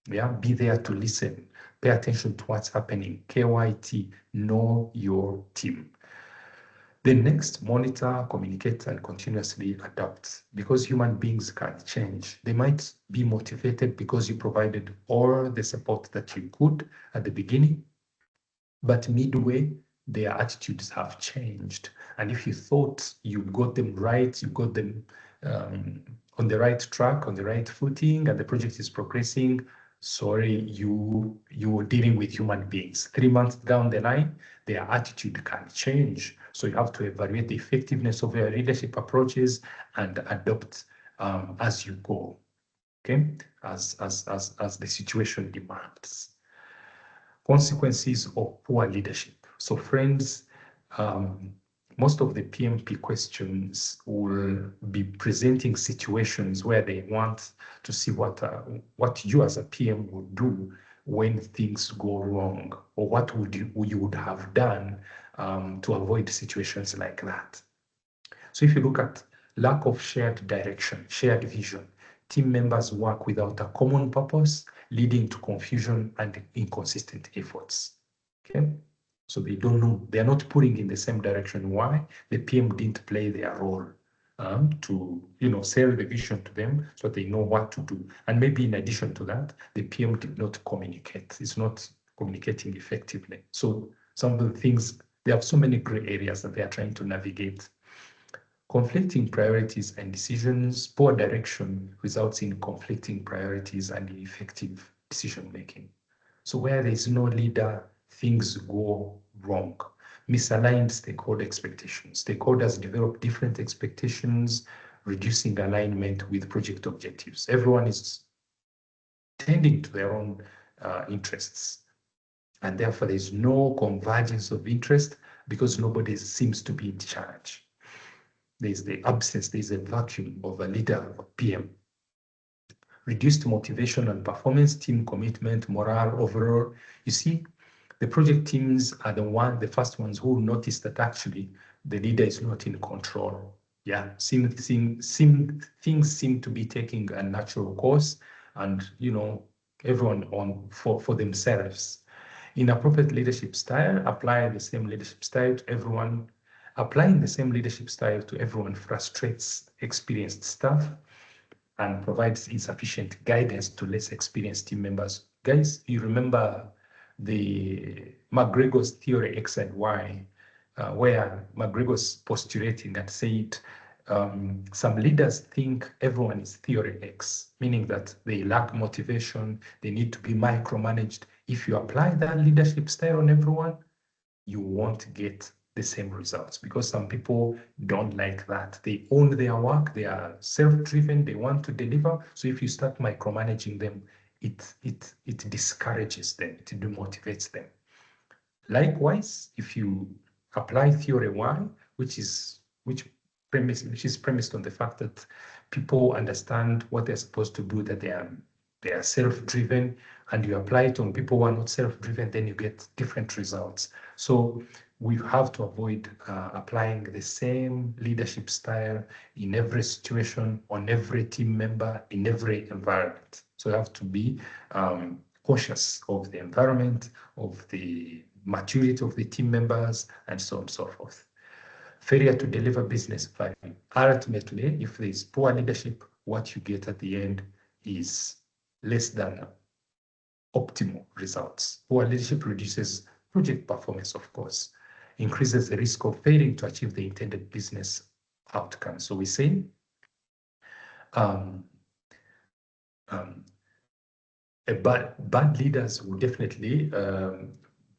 yeah, be there to listen, pay attention to what's happening. KYT, know your team. Then next, monitor, communicate, and continuously adapt, because human beings can change. They might be motivated because you provided all the support that you could at the beginning, but midway, their attitudes have changed. And if you thought you got them right, you got them on the right track, on the right footing, and the project is progressing, sorry, you were dealing with human beings. 3 months down the line, their attitude can change. So you have to evaluate the effectiveness of your leadership approaches and adopt as you go, okay? As the situation demands. Consequences of poor leadership. So friends, most of the PMP questions will be presenting situations where they want to see what you as a PM would do when things go wrong, or what you would have done to avoid situations like that. So if you look at lack of shared direction, shared vision, team members work without a common purpose, leading to confusion and inconsistent efforts. Okay, so they don't know, they're not pulling in the same direction. Why? The PM didn't play their role to sell the vision to them so they know what to do. And maybe in addition to that, the PM did not communicate. It's not communicating effectively. So some of the things, they have so many gray areas that they are trying to navigate. Conflicting priorities and decisions. Poor direction results in conflicting priorities and ineffective decision making. So where there is no leader, things go wrong. Misaligned stakeholder expectations. Stakeholders develop different expectations, reducing alignment with project objectives. Everyone is tending to their own interests. And therefore, there's no convergence of interest because nobody seems to be in charge. There's the absence, there's a vacuum of a leader or PM. Reduced motivation and performance, team commitment, morale overall. You see, the project teams are the first ones who notice that actually the leader is not in control. Yeah, things seem to be taking a natural course, and everyone for themselves. Inappropriate leadership style, apply the same leadership style to everyone. Applying the same leadership style to everyone frustrates experienced staff and provides insufficient guidance to less experienced team members. Guys, you remember the McGregor's theory X and Y, where McGregor's postulating and said some leaders think everyone is theory X, meaning that they lack motivation, they need to be micromanaged. If you apply that leadership style on everyone, you won't get the same results because some people don't like that. They own their work, they are self-driven, they want to deliver. So if you start micromanaging them, it discourages them, it demotivates them. Likewise, if you apply theory Y, which is premised on the fact that people understand what they're supposed to do, that they are self-driven, and you apply it on people who are not self-driven, then you get different results. So we have to avoid applying the same leadership style in every situation, on every team member, in every environment. So you have to be cautious of the environment, of the maturity of the team members, and so on and so forth. Failure to deliver business value. Ultimately, if there is poor leadership, what you get at the end is less than optimal results. Poor leadership reduces project performance, of course, increases the risk of failing to achieve the intended business outcome. So we say bad leaders will definitely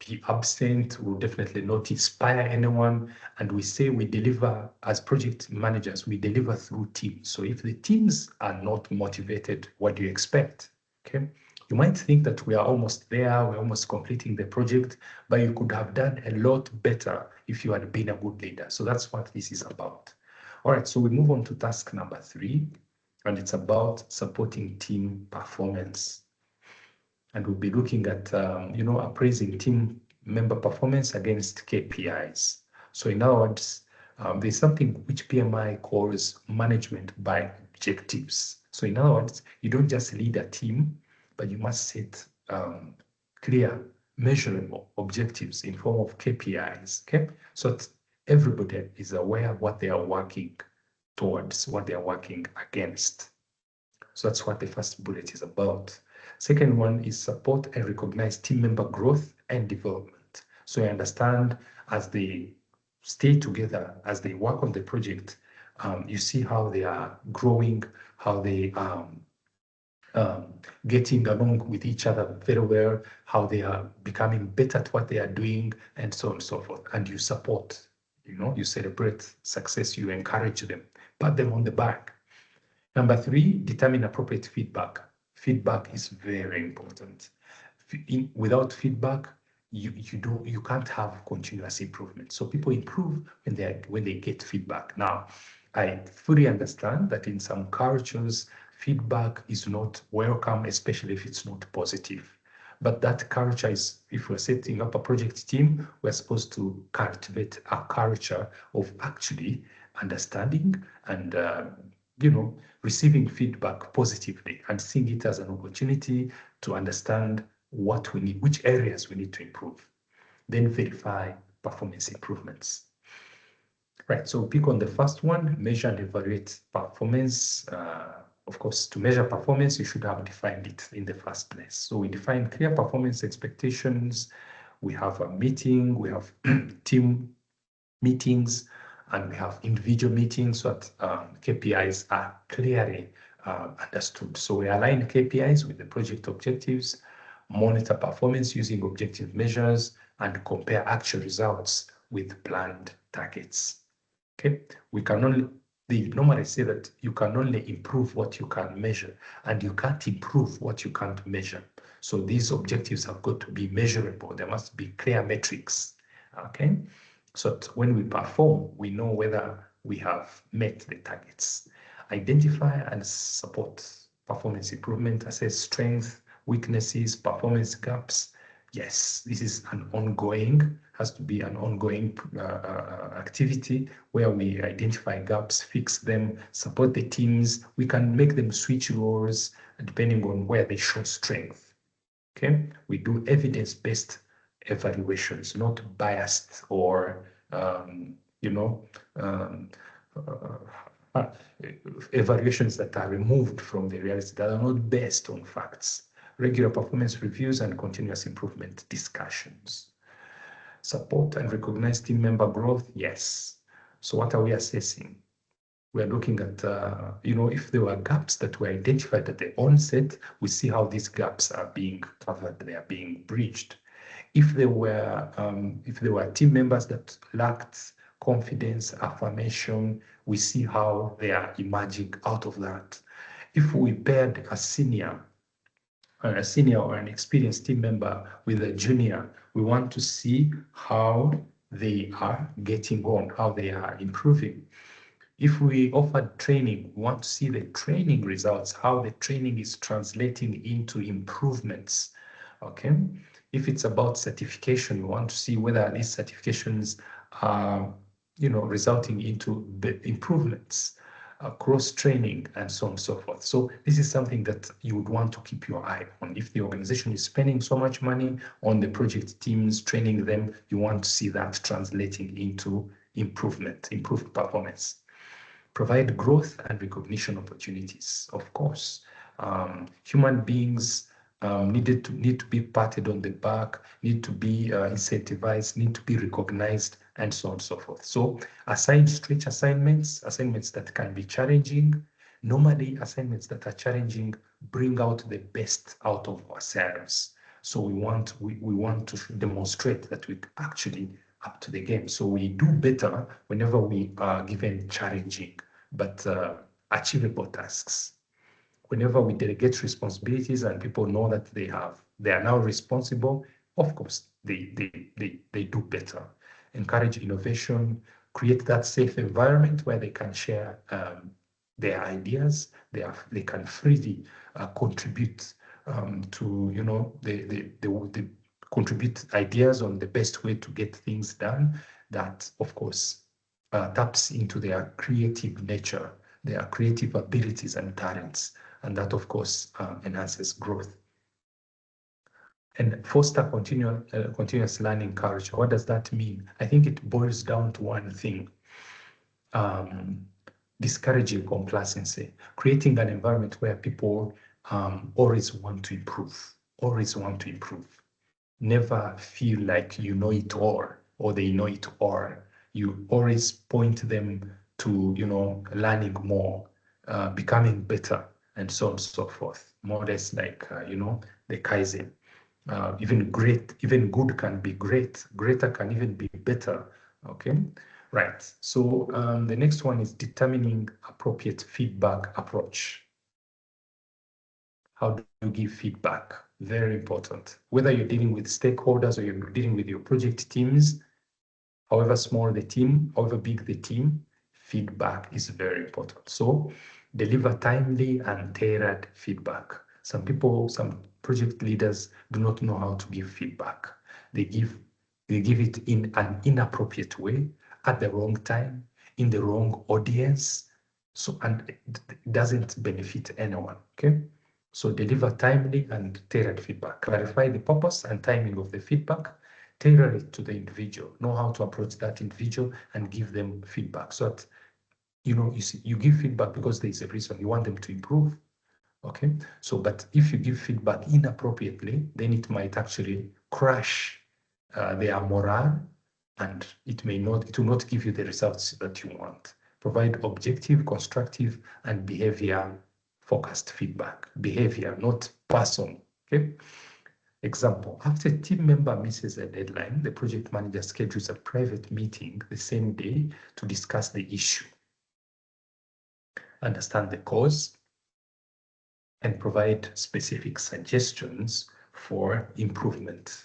be absent, will definitely not inspire anyone. And we say we deliver as project managers, we deliver through teams. So if the teams are not motivated, what do you expect? Okay. You might think that we are almost there, we're almost completing the project, but you could have done a lot better if you had been a good leader. So that's what this is about. All right, so we move on to task number 3, and it's about supporting team performance. And we'll be looking at, appraising team member performance against KPIs. So in other words, there's something which PMI calls management by objectives. So in other words, you don't just lead a team, but you must set clear, measurable objectives in form of KPIs, okay? So that everybody is aware of what they are working towards, what they are working against. So that's what the first bullet is about. Second one is support and recognize team member growth and development. So I understand as they stay together, as they work on the project, you see how they are growing, how they getting along with each other very well, how they are becoming better at what they are doing, and so on and so forth. And you support, you celebrate success, you encourage them, pat them on the back. Number 3, determine appropriate feedback. Feedback is very important. Without feedback, you can't have continuous improvement. So people improve when they get feedback. Now, I fully understand that in some cultures, feedback is not welcome, especially if it's not positive. But that culture is, if we're setting up a project team, we're supposed to cultivate a culture of actually understanding and receiving feedback positively and seeing it as an opportunity to understand what we need, which areas we need to improve. Then verify performance improvements. Right, so pick on the first one, measure and evaluate performance. Of course, to measure performance, you should have defined it in the first place. So we define clear performance expectations. We have a meeting, we have team meetings, and we have individual meetings so that KPIs are clearly understood. So we align KPIs with the project objectives. monitor performance using objective measures, and compare actual results with planned targets. Okay, they normally say that you can only improve what you can measure, and you can't improve what you can't measure. So these objectives have got to be measurable. There must be clear metrics. Okay, so that when we perform, we know whether we have met the targets. Identify and support performance improvement, assess strengths, weaknesses, performance gaps. Yes, this is has to be an ongoing activity where we identify gaps, fix them, support the teams. We can make them switch roles depending on where they show strength. Okay, we do evidence-based evaluations, not biased or evaluations that are removed from the reality, that are not based on facts. Regular performance reviews and continuous improvement discussions. Support and recognize team member growth, yes. So what are we assessing? We're looking at, if there were gaps that were identified at the onset, we see how these gaps are being covered, they are being bridged. If there were team members that lacked confidence, affirmation, we see how they are emerging out of that. If we paired a senior or an experienced team member with a junior, we want to see how they are getting on, how they are improving. If we offered training, we want to see the training results, how the training is translating into improvements. Okay. If it's about certification, we want to see whether these certifications are, resulting into the improvements, cross training, and so on and so forth. So this is something that you would want to keep your eye on. If the organization is spending so much money on the project teams, training them, you want to see that translating into improved performance. Provide growth and recognition opportunities. Of course, human beings need to be patted on the back, need to be incentivized, need to be recognized, and so on and so forth. So assign stretch assignments that can be challenging. Normally, assignments that are challenging bring out the best out of ourselves. So we want to demonstrate that we actually up to the game. So we do better whenever we are given challenging but achievable tasks. Whenever we delegate responsibilities and people know that they are now responsible, of course, they do better. Encourage innovation, create that safe environment where they can share their ideas. They can freely contribute to, they contribute ideas on the best way to get things done. That, of course, taps into their creative nature, their creative abilities and talents. And that, of course, enhances growth. And foster continuous learning culture. What does that mean? I think it boils down to one thing. Discouraging complacency, creating an environment where people always want to improve, Never feel like you know it all or they know it all. You always point them to, learning more, becoming better, and so on and so forth. More or less like, the Kaizen. Even good can be great. Greater can even be better. Okay, right. So the next one is determining appropriate feedback approach. How do you give feedback? Very important. Whether you're dealing with stakeholders or you're dealing with your project teams, however small the team, however big the team, feedback is very important. So deliver timely and tailored feedback. Some project leaders do not know how to give feedback. They give it in an inappropriate way, at the wrong time, in the wrong audience. So, and it doesn't benefit anyone, okay? So deliver timely and tailored feedback. Clarify the purpose and timing of the feedback. Tailor it to the individual. Know how to approach that individual and give them feedback. So that, you give feedback because there is a reason you want them to improve. Okay. So, but if you give feedback inappropriately, then it might actually crash their morale, and it will not give you the results that you want. Provide objective, constructive, and behavior focused feedback. Behavior, not person. Okay. Example, after a team member misses a deadline, the project manager schedules a private meeting the same day to discuss the issue, understand the cause, and provide specific suggestions for improvement.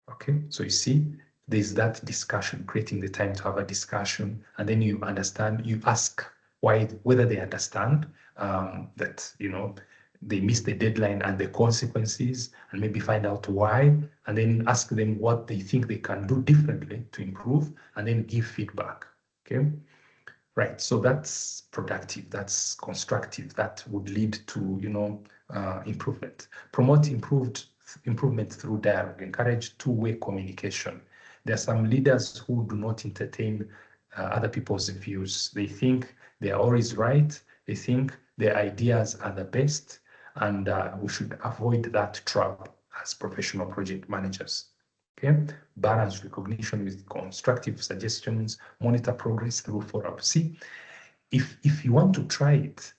Okay, so you see, there's that discussion, creating the time to have a discussion, and then you understand, you ask why, whether they understand that, you know, they missed the deadline and the consequences, and maybe find out why, and then ask them what they think they can do differently to improve, and then give feedback. Okay, right. So that's productive, that's constructive, that would lead to, you know, improvement. Promote improvement through dialogue, encourage two-way communication. There are some leaders who do not entertain other people's views. They think they are always right. They think their ideas are the best, and we should avoid that trap as professional project managers. Okay, balance recognition with constructive suggestions, monitor progress through follow-up. See, if you want to try it,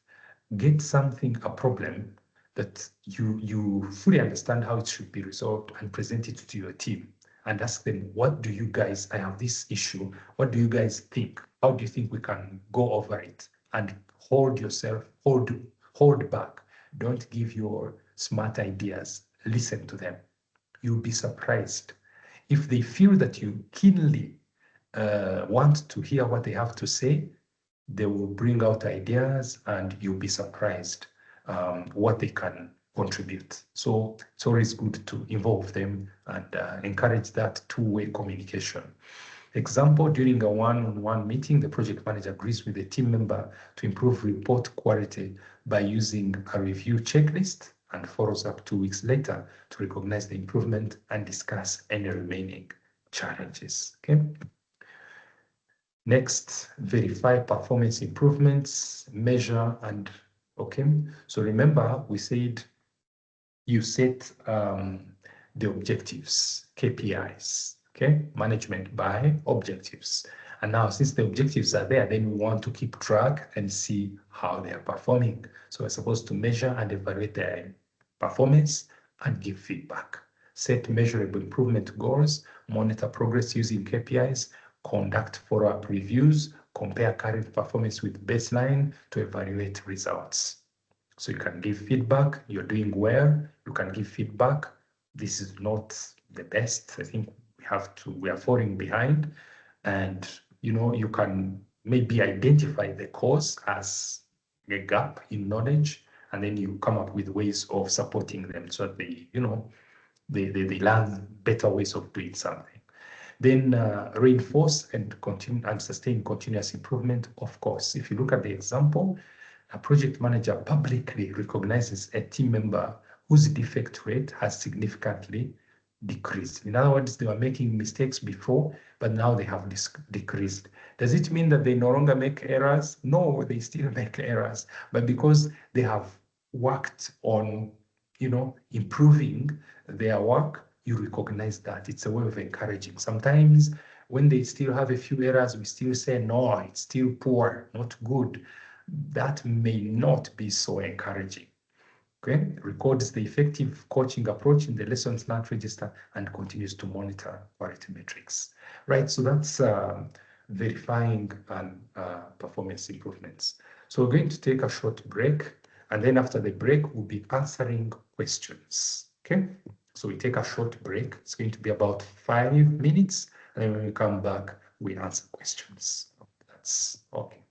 get something, a problem that you fully understand how it should be resolved, and present it to your team and ask them, what do you guys, I have this issue, what do you guys think? How do you think we can go over it? And hold yourself, hold back. Don't give your smart ideas, listen to them. You'll be surprised. If they feel that you keenly want to hear what they have to say, they will bring out ideas, and you'll be surprised what they can contribute. So it's always good to involve them and encourage that two-way communication. Example, during a one-on-one meeting, the project manager agrees with the team member to improve report quality by using a review checklist, and follows up 2 weeks later to recognize the improvement and discuss any remaining challenges. Okay. Next, verify performance improvements, measure, and okay. So remember, we said you set the objectives, KPIs, okay? Management by objectives. And now, since the objectives are there, then we want to keep track and see how they are performing. So we're supposed to measure and evaluate their performance and give feedback. Set measurable improvement goals, monitor progress using KPIs, conduct follow-up reviews, compare current performance with baseline to evaluate results. So you can give feedback, you're doing well, you can give feedback. This is not the best. I think we are falling behind. And, you know, you can maybe identify the cause as a gap in knowledge, and then you come up with ways of supporting them so that they, you know, they learn better ways of doing something. Then reinforce and continue and sustain continuous improvement. Of course, if you look at the example, a project manager publicly recognizes a team member whose defect rate has significantly decreased. In other words, they were making mistakes before, but now they have decreased. Does it mean that they no longer make errors? No, they still make errors, but because they have worked on, you know, improving their work, you recognize that. It's a way of encouraging. Sometimes when they still have a few errors, we still say, no, it's still poor, not good. That may not be so encouraging. Okay, records the effective coaching approach in the lessons learned register and continues to monitor quality metrics. Right, so that's verifying and performance improvements. So we're going to take a short break, and then after the break, we'll be answering questions. Okay, so we take a short break. It's going to be about 5 minutes, and then when we come back, we answer questions. That's okay.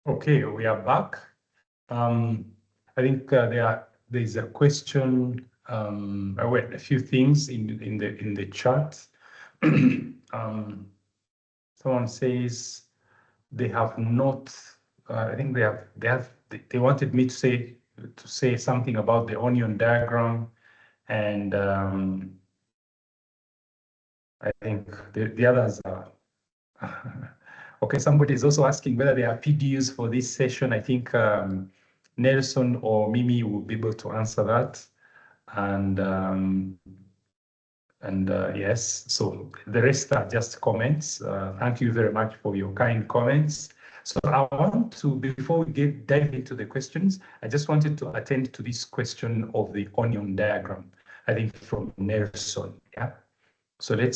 Okay, we are back. I think there's a question. Well, a few things in the chat. Someone says they have not. I think they wanted me to say something about the onion diagram, and I think the others are. Okay, somebody is also asking whether there are PDUs for this session. I think Nelson or Mimi will be able to answer that. And yes, so the rest are just comments. Thank you very much for your kind comments. So I want to, before we dive into the questions, I just wanted to attend to this question of the onion diagram, I think from Nelson, yeah? So let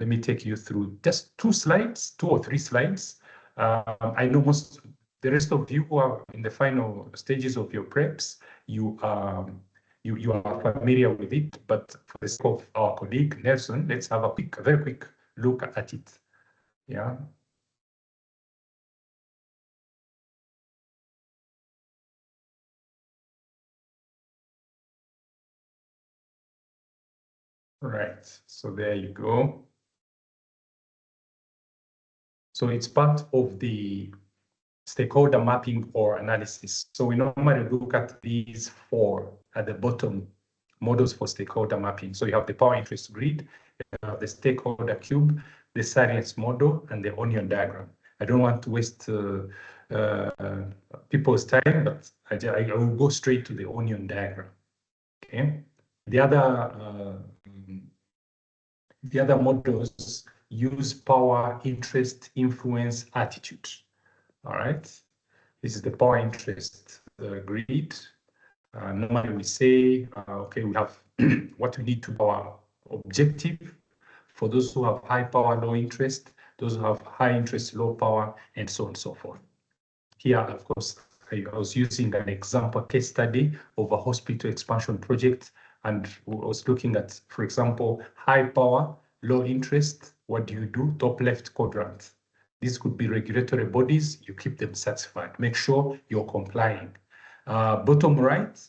me take you through just 2 or 3 slides. I know the rest of you who are in the final stages of your preps, you are familiar with it, but for the sake of our colleague Nelson, let's have a very quick look at it. Yeah. Right. So there you go. So it's part of the stakeholder mapping or analysis. So we normally look at these 4 at the bottom, models for stakeholder mapping. So you have the power interest grid, you have the stakeholder cube, the science model, and the onion diagram. I don't want to waste people's time, but I will go straight to the onion diagram. Okay. The other models use power, interest, influence, attitude. All right. This is the power interest grid. Normally we say, okay, we have what we need to our objective for those who have high power, low interest, those who have high interest, low power, and so on and so forth. Here, of course, I was using an example case study of a hospital expansion project, and I was looking at, for example, high power, low interest. What do you do? Top left quadrant. These could be regulatory bodies. You keep them satisfied. Make sure you're complying. Bottom right,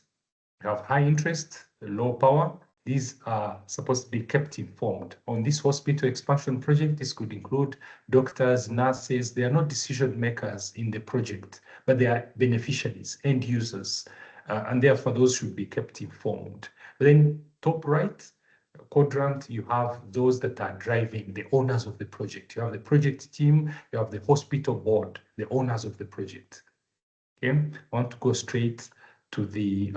you have high interest, low power. These are supposed to be kept informed. On this hospital expansion project, this could include doctors, nurses. They are not decision makers in the project, but they are beneficiaries, end users, and therefore those should be kept informed. But then top right quadrant, you have those that are driving, the owners of the project. You have the project team, you have the hospital board, the owners of the project. Okay, I want to go straight to the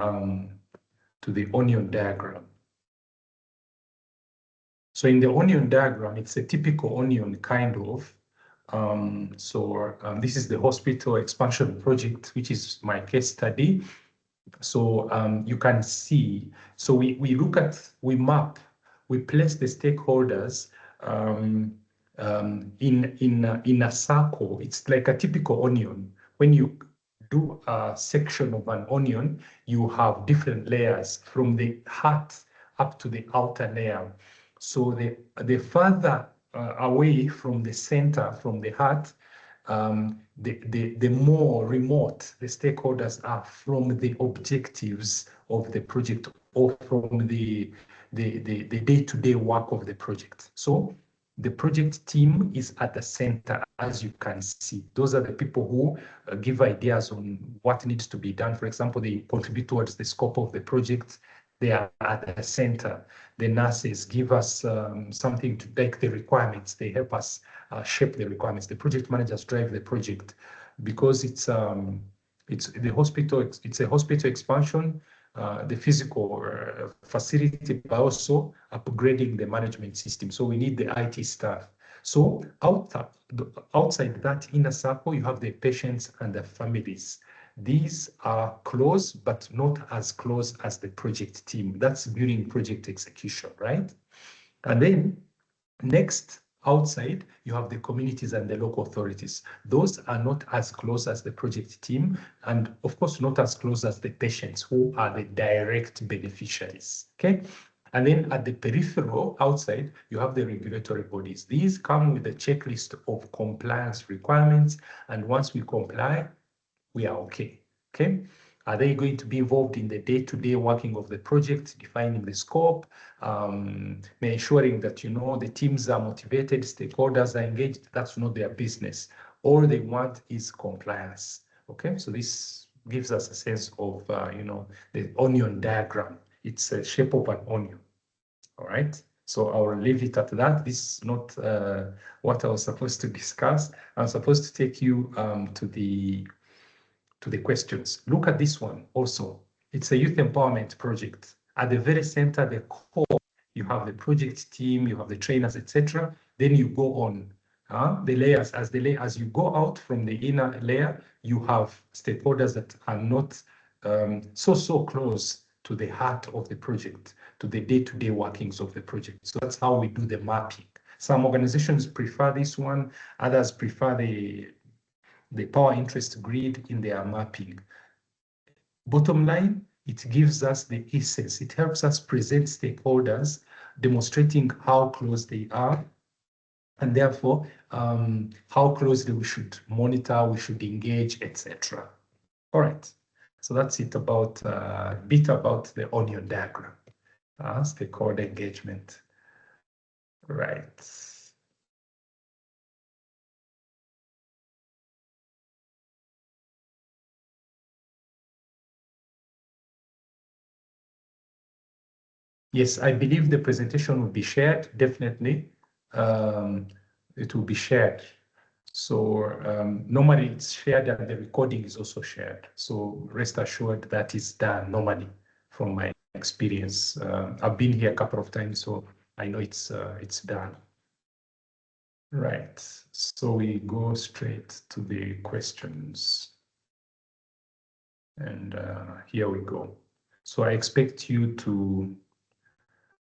onion diagram. So in the onion diagram, it's a typical onion kind of. This is the hospital expansion project, which is my case study. So you can see, so we map, we place the stakeholders in a circle. It's like a typical onion. When you do a section of an onion, you have different layers from the heart up to the outer layer. So the further away from the center, from the heart, the more remote the stakeholders are from the objectives of the project or from the day-to-day work of the project. So the project team is at the center, as you can see. Those are the people who give ideas on what needs to be done. For example, they contribute towards the scope of the project. They are at the center. The nurses give us something to take the requirements. They help us shape the requirements. The project managers drive the project because it's the hospital. It's a hospital expansion, the physical facility, but also upgrading the management system. So we need the IT staff. So outside that inner circle, you have the patients and the families. These are close, but not as close as the project team. That's during project execution, right? And then next, outside, you have the communities and the local authorities. Those are not as close as the project team, and of course, not as close as the patients who are the direct beneficiaries, okay? And then at the peripheral outside, you have the regulatory bodies. These come with a checklist of compliance requirements. And once we comply, we are okay. Okay. Are they going to be involved in the day-to-day working of the project, defining the scope, ensuring that, you know, the teams are motivated, stakeholders are engaged? That's not their business. All they want is compliance. Okay, so this gives us a sense of, you know, the onion diagram. It's a shape of an onion. All right. So I'll leave it at that. This is not what I was supposed to discuss. I'm supposed to take you to the questions. Look at this one also. It's a youth empowerment project. At the very center, the core, you have the project team, you have the trainers, etc. Then you go on the layers. As you go out from the inner layer, you have stakeholders that are not so close to the heart of the project, to the day-to-day workings of the project. So that's how we do the mapping. Some organizations prefer this one, others prefer the power interest grid in their mapping. Bottom line, it gives us the essence. It helps us present stakeholders, demonstrating how close they are, and therefore how closely we should monitor, we should engage, etc. All right. So that's it about a bit about the onion diagram, stakeholder engagement. Right. Yes, I believe the presentation will be shared, definitely. It will be shared. So normally it's shared and the recording is also shared. So rest assured that is done normally from my experience. I've been here a couple of times, so I know it's done. Right, so we go straight to the questions. And here we go. So I expect you to,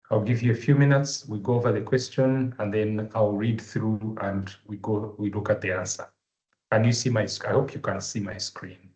I'll give you a few minutes, we go over the question, and then I'll read through and we look at the answer. Can you see my screen? I hope you can see my screen.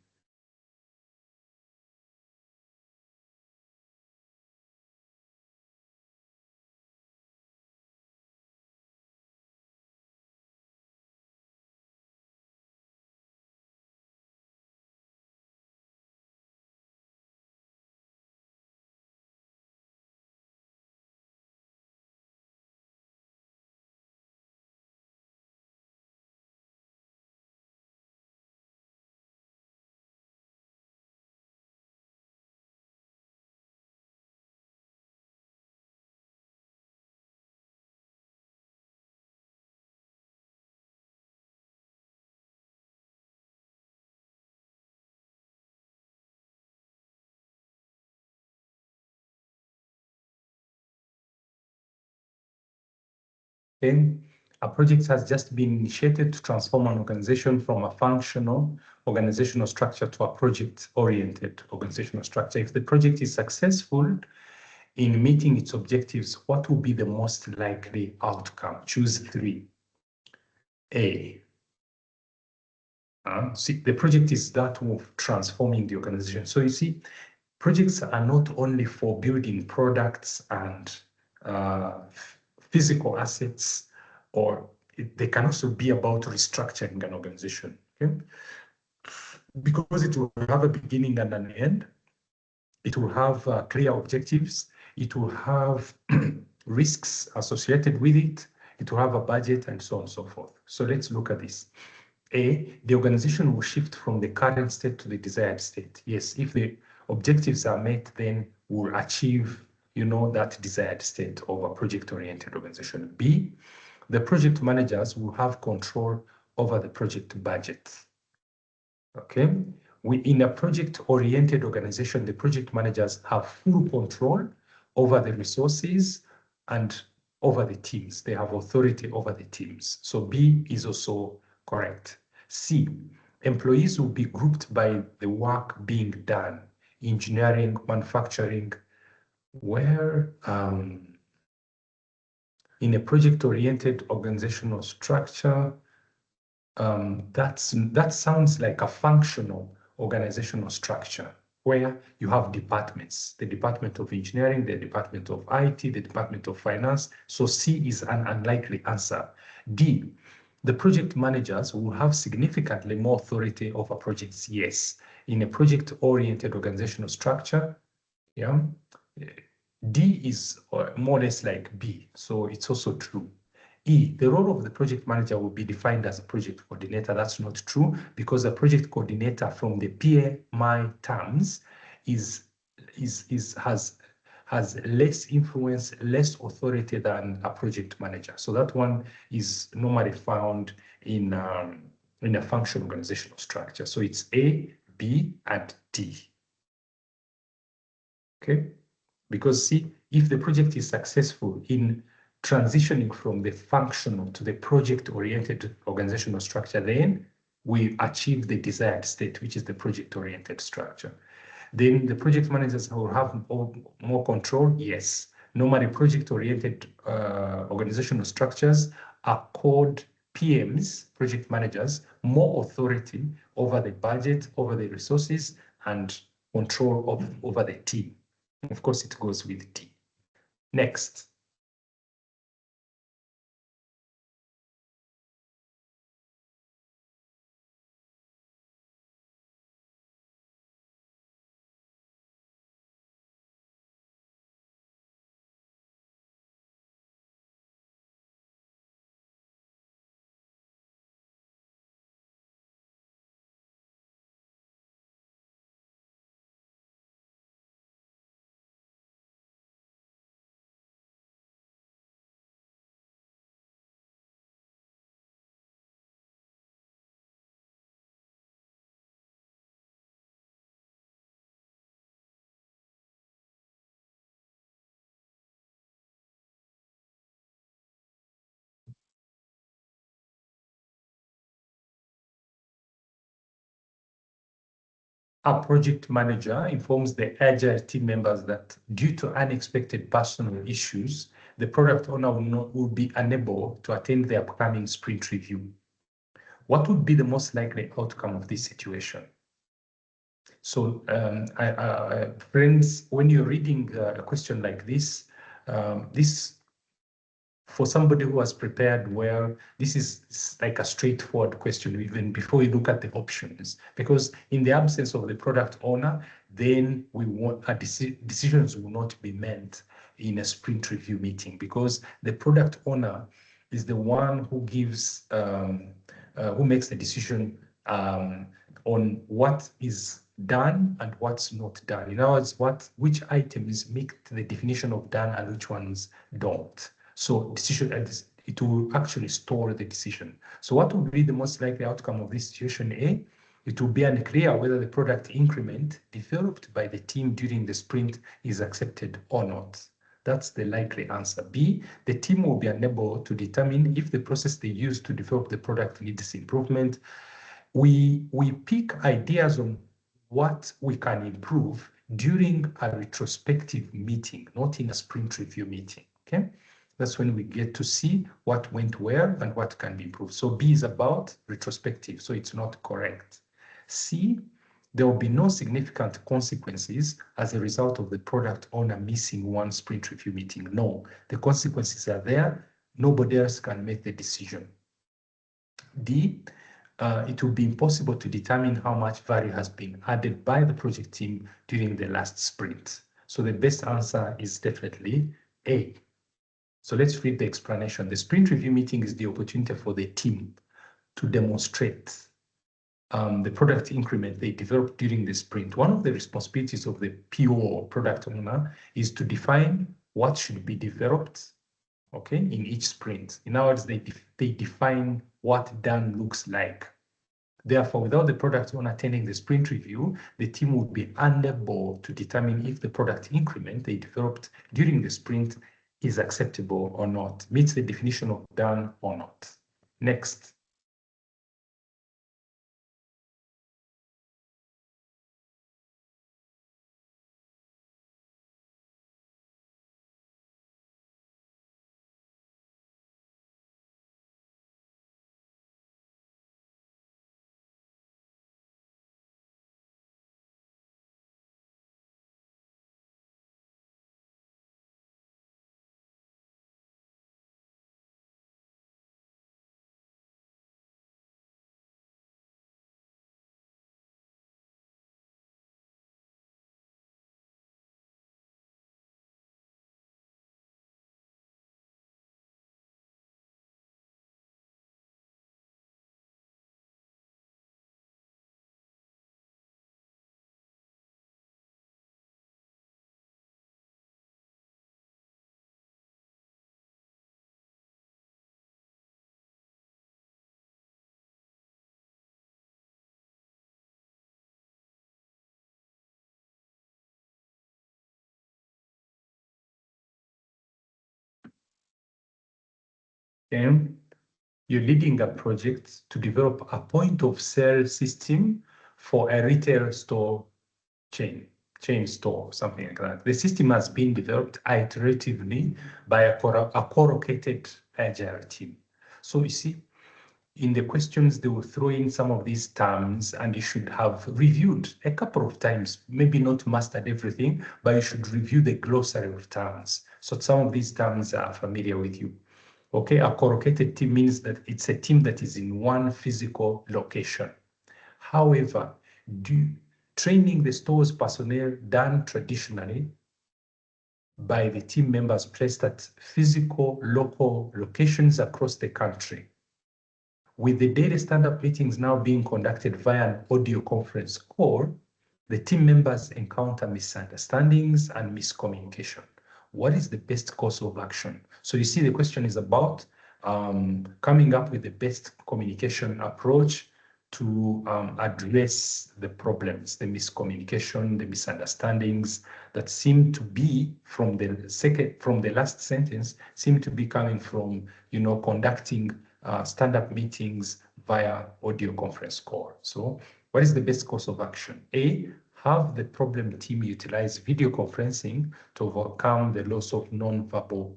Then a project has just been initiated to transform an organization from a functional organizational structure to a project-oriented organizational structure. If the project is successful in meeting its objectives, what will be the most likely outcome? Choose 3. A. See, the project is that of transforming the organization. So you see, projects are not only for building products and physical assets, or they can also be about restructuring an organization, okay? Because it will have a beginning and an end. It will have clear objectives. It will have risks associated with it. It will have a budget and so on and so forth. So let's look at this. A, the organization will shift from the current state to the desired state. Yes, if the objectives are met, then we'll achieve, you know, that desired state of a project-oriented organization. B, the project managers will have control over the project budget. Okay, in a project-oriented organization, the project managers have full control over the resources and over the teams. They have authority over the teams. So B is also correct. C, employees will be grouped by the work being done, engineering, manufacturing, where in a project-oriented organizational structure, that sounds like a functional organizational structure. where you have departments, the Department of Engineering, the Department of IT, the Department of Finance. So C is an unlikely answer. D, the project managers will have significantly more authority over projects. Yes, in a project-oriented organizational structure, yeah, D is more or less like B, so it's also true. E, the role of the project manager will be defined as a project coordinator. That's not true, because a project coordinator from the PMI terms has less influence, less authority than a project manager. So that one is normally found in a functional organizational structure. So it's A, B, and D. Okay, because see, if the project is successful in transitioning from the functional to the project-oriented organizational structure, then we achieve the desired state, which is the project-oriented structure. Then the project managers will have more control. Yes, normally project-oriented organizational structures are called PMs, project managers, more authority over the budget, over the resources, and control over the team. Of course, it goes with D. Next. A project manager informs the agile team members that due to unexpected personal issues, the product owner will be unable to attend the upcoming sprint review. What would be the most likely outcome of this situation? So, friends, when you're reading a question like this, for somebody who has prepared well, this is like a straightforward question, even before you look at the options, because in the absence of the product owner, then we want decisions will not be made in a sprint review meeting, because the product owner is the one who gives, who makes the decision on what is done and what's not done. In other words, which items meet the definition of done and which ones don't. So decision, it will actually store the decision. So what would be the most likely outcome of this situation? A, it will be unclear whether the product increment developed by the team during the sprint is accepted or not. That's the likely answer. B, the team will be unable to determine if the process they use to develop the product needs improvement. We pick ideas on what we can improve during a retrospective meeting, not in a sprint review meeting, okay? That's when we get to see what went well and what can be improved. So B is about retrospective, so it's not correct. C, there will be no significant consequences as a result of the product owner missing one sprint review meeting. No, the consequences are there. Nobody else can make the decision. D, it will be impossible to determine how much value has been added by the project team during the last sprint. So the best answer is definitely A. So let's read the explanation. The sprint review meeting is the opportunity for the team to demonstrate the product increment they developed during the sprint. One of the responsibilities of the PO or product owner is to define what should be developed, okay, in each sprint. In other words, they define what done looks like. Therefore, without the product owner attending the sprint review, the team would be unable to determine if the product increment they developed during the sprint is acceptable or not, meets the definition of done or not. Next. Okay? You're leading a project to develop a point of sale system for a retail store chain store, something like that. The system has been developed iteratively by a co-located agile team. So you see, in the questions, they will throw in some of these terms, and you should have reviewed a couple of times, maybe not mastered everything, but you should review the glossary of terms. So some of these terms are familiar with you. Okay, a co-located team means that it's a team that is in one physical location. However, training the store's personnel done traditionally by the team members placed at physical local locations across the country. With the daily stand-up meetings now being conducted via an audio conference call, the team members encounter misunderstandings and miscommunication. What is the best course of action? So you see, the question is about coming up with the best communication approach to address the problems, the miscommunication, the misunderstandings that seem to be from the last sentence, seem to be coming from, conducting stand-up meetings via audio conference call. So what is the best course of action? A, have the problem team utilize video conferencing to overcome the loss of non-verbal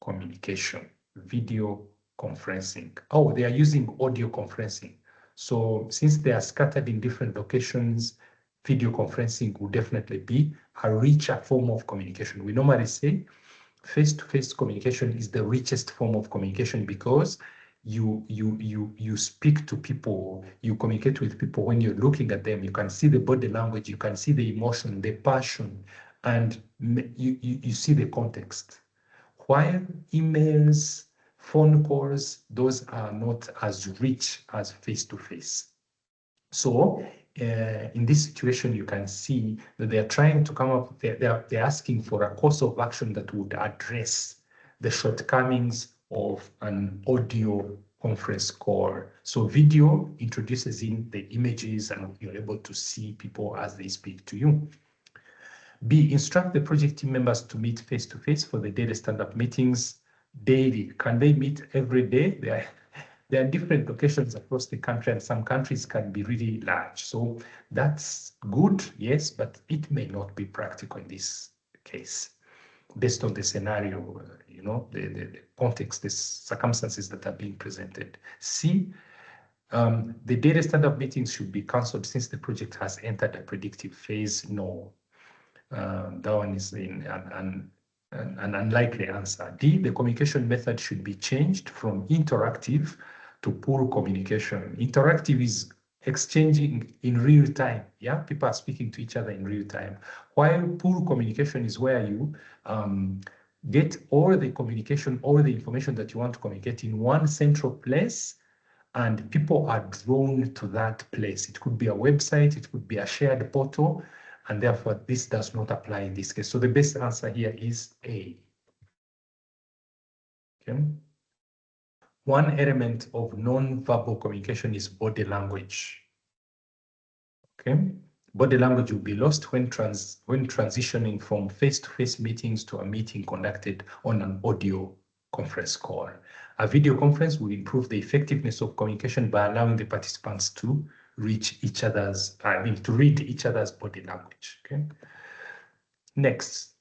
communication. Video conferencing. Oh, they are using audio conferencing. So since they are scattered in different locations, video conferencing will definitely be a richer form of communication. We normally say face-to-face communication is the richest form of communication because you speak to people, you communicate with people when you're looking at them. You can see the body language, you can see the emotion, the passion, and you see the context. While emails, phone calls, those are not as rich as face-to-face. So in this situation, you can see that they're trying to come up, they're asking for a course of action that would address the shortcomings of an audio conference call. So video introduces in the images and you're able to see people as they speak to you. B, instruct the project team members to meet face-to-face for the daily stand-up meetings daily. Can they meet every day? There are different locations across the country, and some countries can be really large. So that's good, yes, but it may not be practical in this case, based on the scenario, the context, the circumstances that are being presented. C, the daily stand-up meetings should be cancelled since the project has entered a predictive phase. No, that one is an unlikely answer. D, the communication method should be changed from interactive to pool communication. Interactive is exchanging in real time. Yeah, people are speaking to each other in real time. While pool communication is where you get all the communication, all the information that you want to communicate in one central place, and people are drawn to that place. It could be a website, it could be a shared portal, and therefore this does not apply in this case. So the best answer here is A. Okay. One element of non-verbal communication is body language. Okay. Body language will be lost when transitioning from face-to-face meetings to a meeting conducted on an audio conference call. A video conference will improve the effectiveness of communication by allowing the participants to read each other's body language. Okay. Next.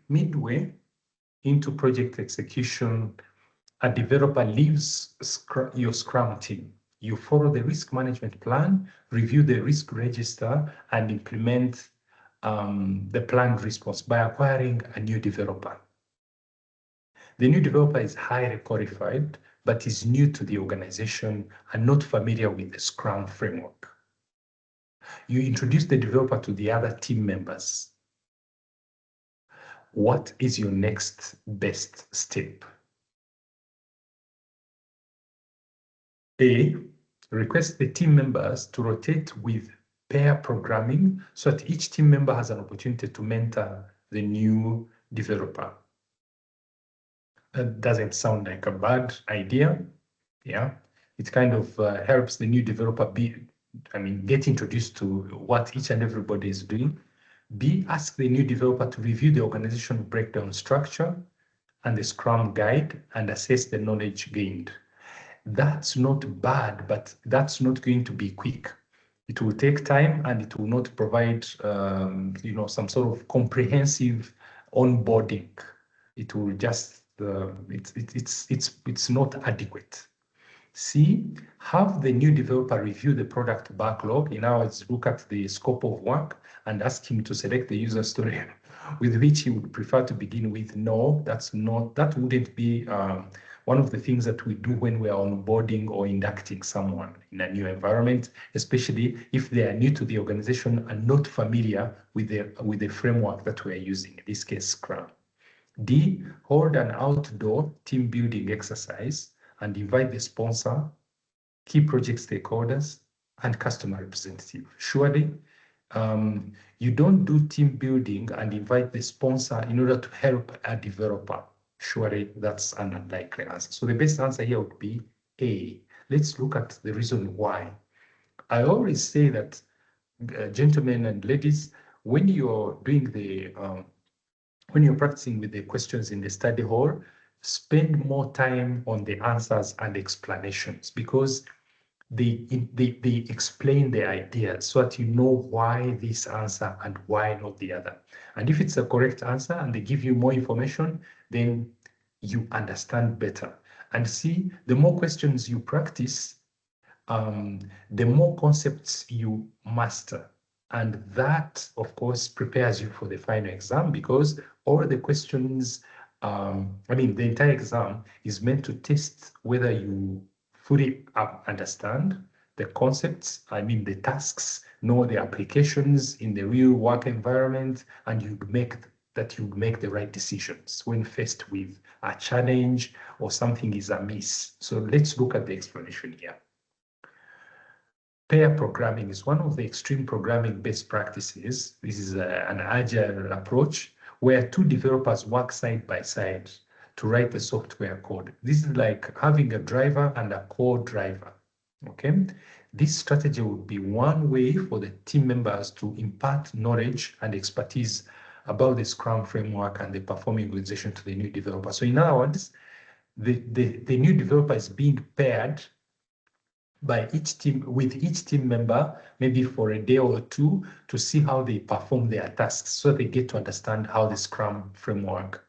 midway into project execution, a developer leaves your Scrum team. You follow the risk management plan, review the risk register, and implement the planned response by acquiring a new developer. The new developer is highly qualified, but is new to the organization and not familiar with the Scrum framework. You introduce the developer to the other team members. What is your next best step? A, request the team members to rotate with pair programming so that each team member has an opportunity to mentor the new developer. That doesn't sound like a bad idea. Yeah, it kind of helps the new developer get introduced to what each and everybody is doing. B, ask the new developer to review the organizational breakdown structure and the Scrum guide and assess the knowledge gained. That's not bad, but that's not going to be quick. It will take time and it will not provide, some sort of comprehensive onboarding. It will just, it's not adequate. C, have the new developer review the product backlog. In other words, look at the scope of work and ask him to select the user story with which he would prefer to begin with. No, that wouldn't be one of the things that we do when we are onboarding or inducting someone in a new environment, especially if they are new to the organization and not familiar with the framework that we are using, in this case, Scrum. D, hold an outdoor team building exercise and invite the sponsor, key project stakeholders, and customer representative. Surely, you don't do team building and invite the sponsor in order to help a developer. Surely that's an unlikely answer. So the best answer here would be A. Let's look at the reason why. I always say that, gentlemen and ladies, when you're doing when you're practicing with the questions in the study hall, spend more time on the answers and explanations, because they explain the idea so that you know why this answer and why not the other. And if it's a correct answer and they give you more information, then you understand better. And see, the more questions you practice, the more concepts you master. And that, of course, prepares you for the final exam, because all the questions, the entire exam is meant to test whether you fully understand the concepts, the tasks, know the applications in the real work environment, and you make the right decisions when faced with a challenge or something is amiss. So let's look at the explanation here. Pair programming is one of the extreme programming best practices. This is an agile approach where two developers work side by side to write the software code. This is like having a driver and a co-driver. Okay, this strategy would be one way for the team members to impart knowledge and expertise about the Scrum framework and the performing organization to the new developer. So in other words, the new developer is being paired by each team member, maybe for a day or two, to see how they perform their tasks, so they get to understand how the Scrum framework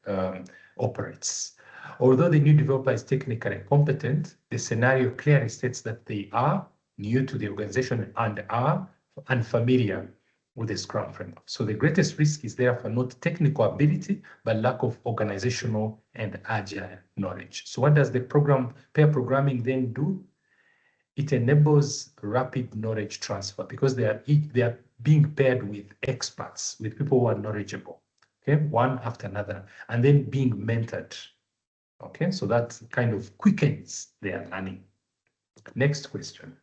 operates. Although the new developer is technically competent, the scenario clearly states that they are new to the organization and are unfamiliar with the Scrum framework. So the greatest risk is therefore not technical ability, but lack of organizational and agile knowledge. So what does the pair programming then do? It enables rapid knowledge transfer, because they are being paired with experts, with people who are knowledgeable, okay, one after another, and then being mentored. Okay, so that kind of quickens their learning. Next question.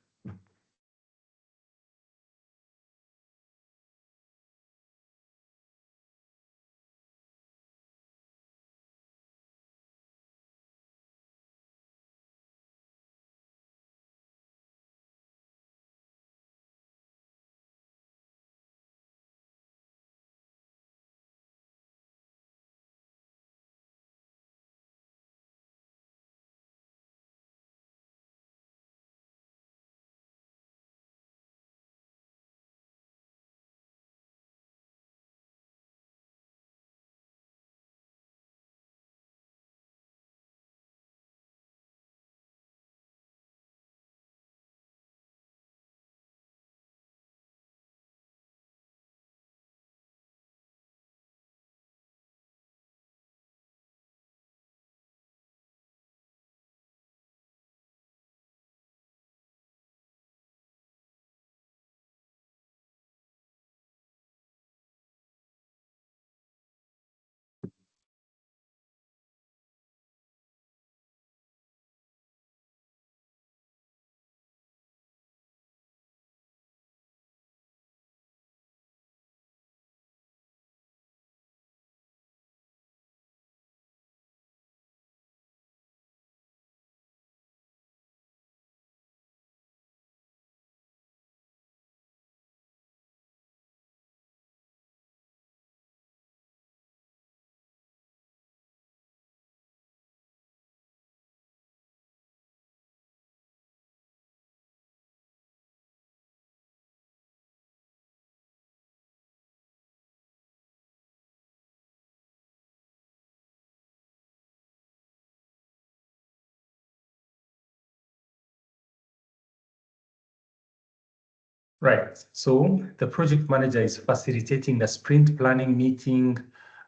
Right. So the project manager is facilitating a sprint planning meeting.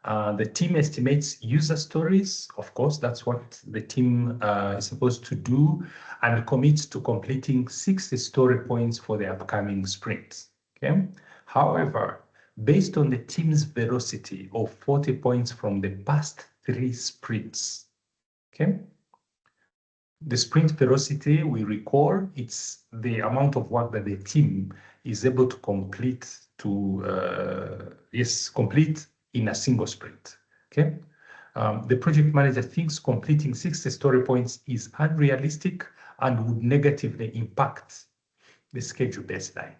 The team estimates user stories. Of course, that's what the team is supposed to do, and commits to completing 60 story points for the upcoming sprint. Okay. However, based on the team's velocity of 40 points from the past 3 sprints, okay, the sprint velocity, we recall, it's the amount of work that the team is able to complete complete in a single sprint. Okay. The project manager thinks completing 60 story points is unrealistic and would negatively impact the schedule baseline.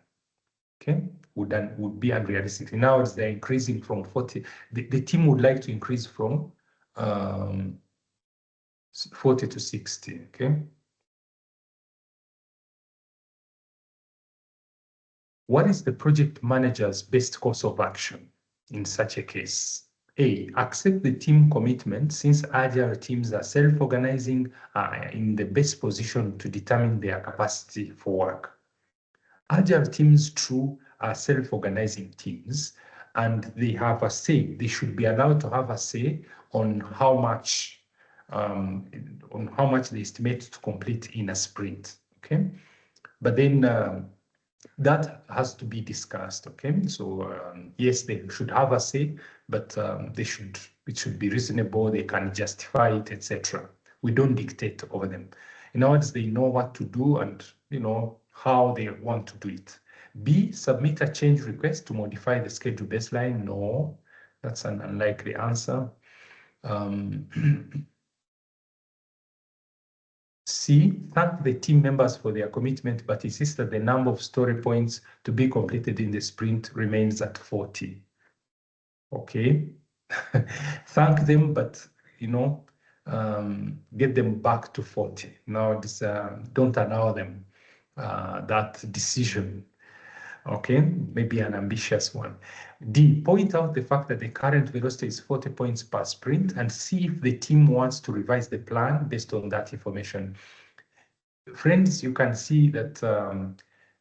Okay, would be unrealistic. Now they're increasing from 40. The team would like to increase from 40 to 60. Okay. What is the project manager's best course of action in such a case? A, accept the team commitment, since agile teams are self-organizing, in the best position to determine their capacity for work. Agile teams, true, are self-organizing teams, and they have a say. They should be allowed to have a say on how much they estimate to complete in a sprint. Okay, but then that has to be discussed. Okay, so yes, they should have a say, but it should be reasonable. They can justify it, etc. We don't dictate over them. In other words, they know what to do and how they want to do it. B, submit a change request to modify the schedule baseline. No, that's an unlikely answer. C, thank the team members for their commitment, but insist that the number of story points to be completed in the sprint remains at 40. Okay. Thank them, but get them back to 40. Now, don't allow them that decision. Okay, maybe an ambitious one. D, point out the fact that the current velocity is 40 points per sprint and see if the team wants to revise the plan based on that information. Friends, you can see that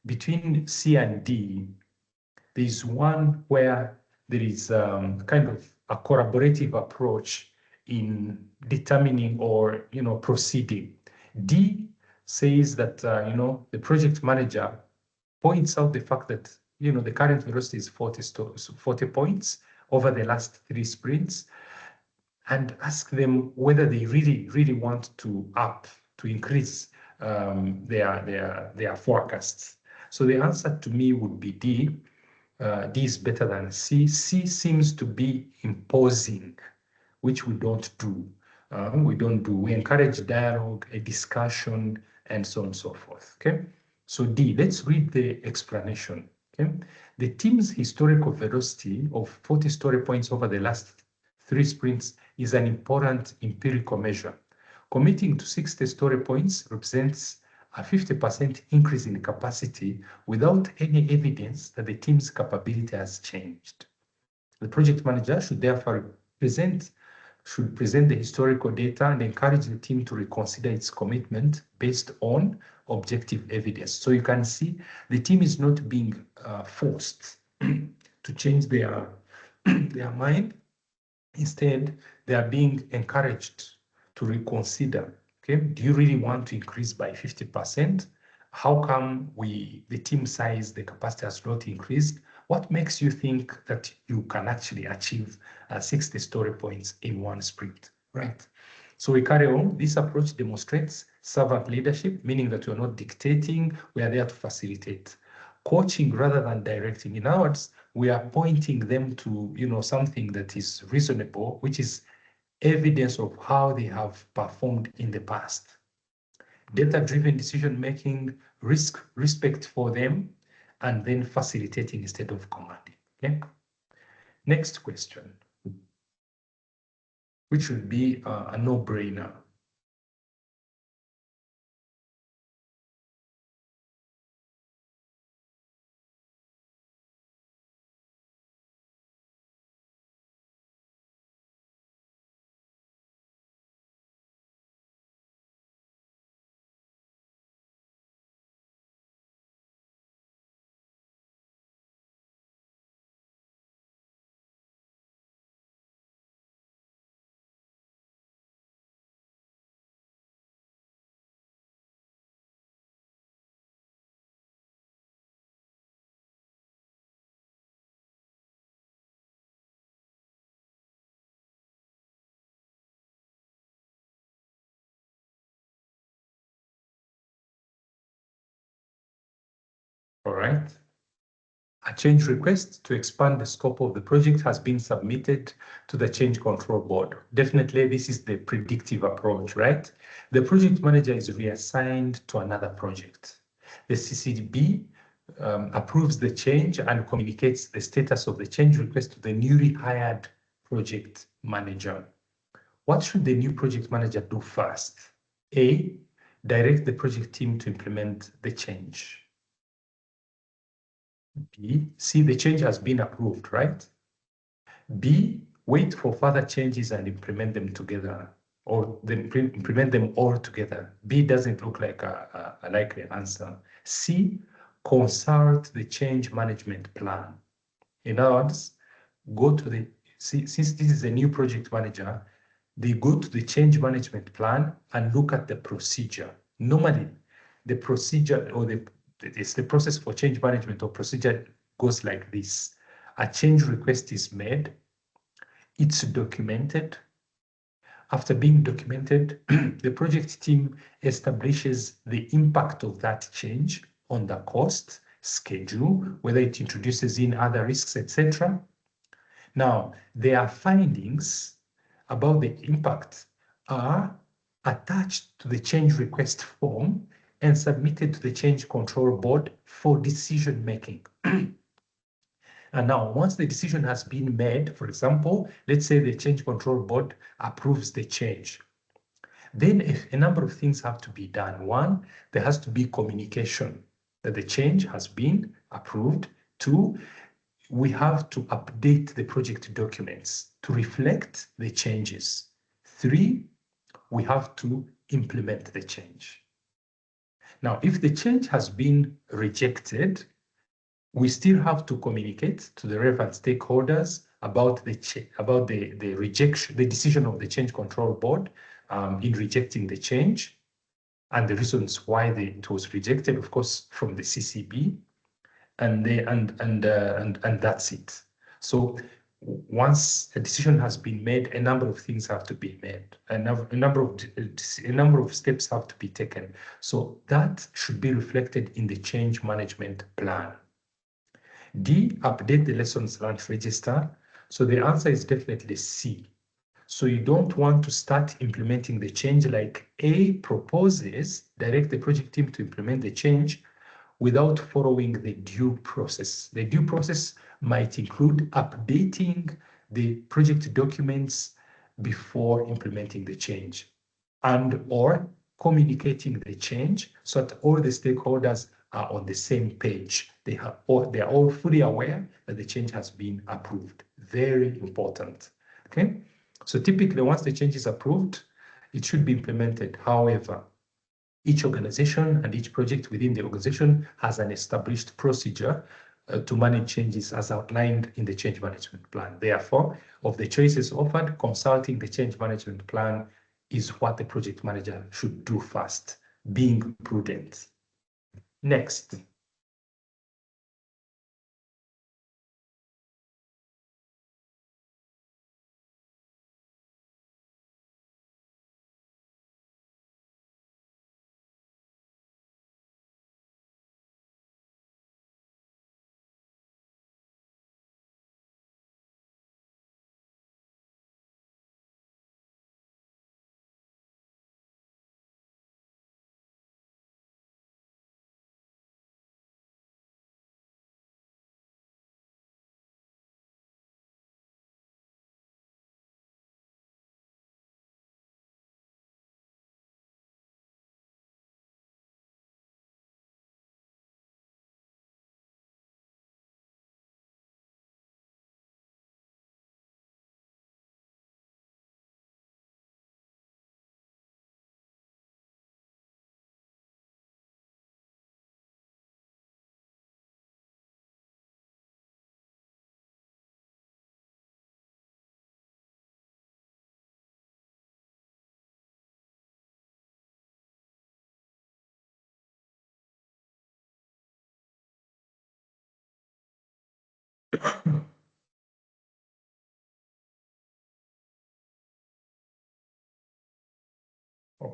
between C and D, there is one where there is kind of a collaborative approach in determining or proceeding. D says that the project manager points out the fact that the current velocity is 40 points over the last 3 sprints, and ask them whether they really want to increase their forecasts. So the answer to me would be D. D is better than C. C seems to be imposing, which we don't do. We encourage dialogue, a discussion, and so on and so forth. Okay. So D, let's read the explanation. Okay. The team's historical velocity of 40 story points over the last 3 sprints is an important empirical measure. Committing to 60 story points represents a 50% increase in capacity without any evidence that the team's capability has changed. The project manager should therefore present the historical data and encourage the team to reconsider its commitment based on objective evidence. So you can see the team is not being forced to change their mind. Instead, they are being encouraged to reconsider. Okay, do you really want to increase by 50%? How come the team size, the capacity has not increased? What makes you think that you can actually achieve 60 story points in one sprint, right? So we carry on. This approach demonstrates servant leadership, meaning that we're not dictating, we are there to facilitate. Coaching rather than directing. In other words, we are pointing them to something that is reasonable, which is evidence of how they have performed in the past. Data-driven decision-making, respect for them, and then facilitating instead of commanding. Okay. Next question, which would be a no-brainer. All right. A change request to expand the scope of the project has been submitted to the change control board. Definitely, this is the predictive approach, right? The project manager is reassigned to another project. The CCB approves the change and communicates the status of the change request to the newly hired project manager. What should the new project manager do first? A, direct the project team to implement the change. B, see the change has been approved, right? B, wait for further changes and implement them together, or then implement them all together. B doesn't look like a likely answer. C, consult the change management plan. In other words, go to the, since this is a new project manager, they go to the change management plan and look at the procedure. Normally, the procedure or it's the process for change management or procedure goes like this. A change request is made, it's documented. After being documented, the project team establishes the impact of that change on the cost, schedule, whether it introduces in other risks, etc. Now, their findings about the impact are attached to the change request form and submitted to the change control board for decision making. And now, once the decision has been made, for example, let's say the change control board approves the change. Then a number of things have to be done. One, there has to be communication that the change has been approved. Two, we have to update the project documents to reflect the changes. Three, we have to implement the change. Now, if the change has been rejected, we still have to communicate to the relevant stakeholders about the rejection, the decision of the change control board in rejecting the change and the reasons why it was rejected, of course, from the CCB, and that's it. So once a decision has been made, a number of things have to be made. A number of steps have to be taken. So that should be reflected in the change management plan. D, update the lessons learned register. So the answer is definitely C. So you don't want to start implementing the change like A proposes, direct the project team to implement the change without following the due process. The due process might include updating the project documents before implementing the change and or communicating the change so that all the stakeholders are on the same page. They are all fully aware that the change has been approved. Very important. Okay. So typically, once the change is approved, it should be implemented. However, each organization and each project within the organization has an established procedure to manage changes as outlined in the change management plan. Therefore, of the choices offered, consulting the change management plan is what the project manager should do first, being prudent. Next.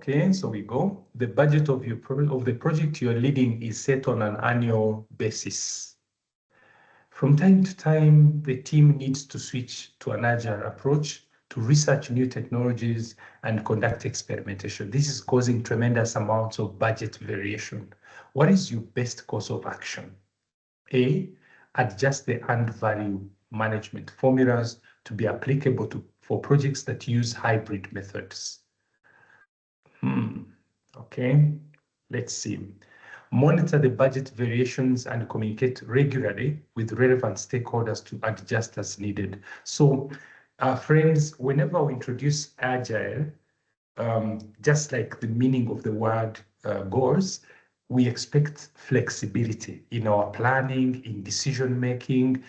Okay, so we go. The budget of the project you're leading is set on an annual basis. From time to time, the team needs to switch to an agile approach to research new technologies and conduct experimentation. This is causing tremendous amounts of budget variation. What is your best course of action? A, adjust the earned value management formulas to be applicable for projects that use hybrid methods. Okay, let's see. Monitor the budget variations and communicate regularly with relevant stakeholders to adjust as needed. So, friends, whenever we introduce agile, just like the meaning of the word goes, we expect flexibility in our planning, in decision making,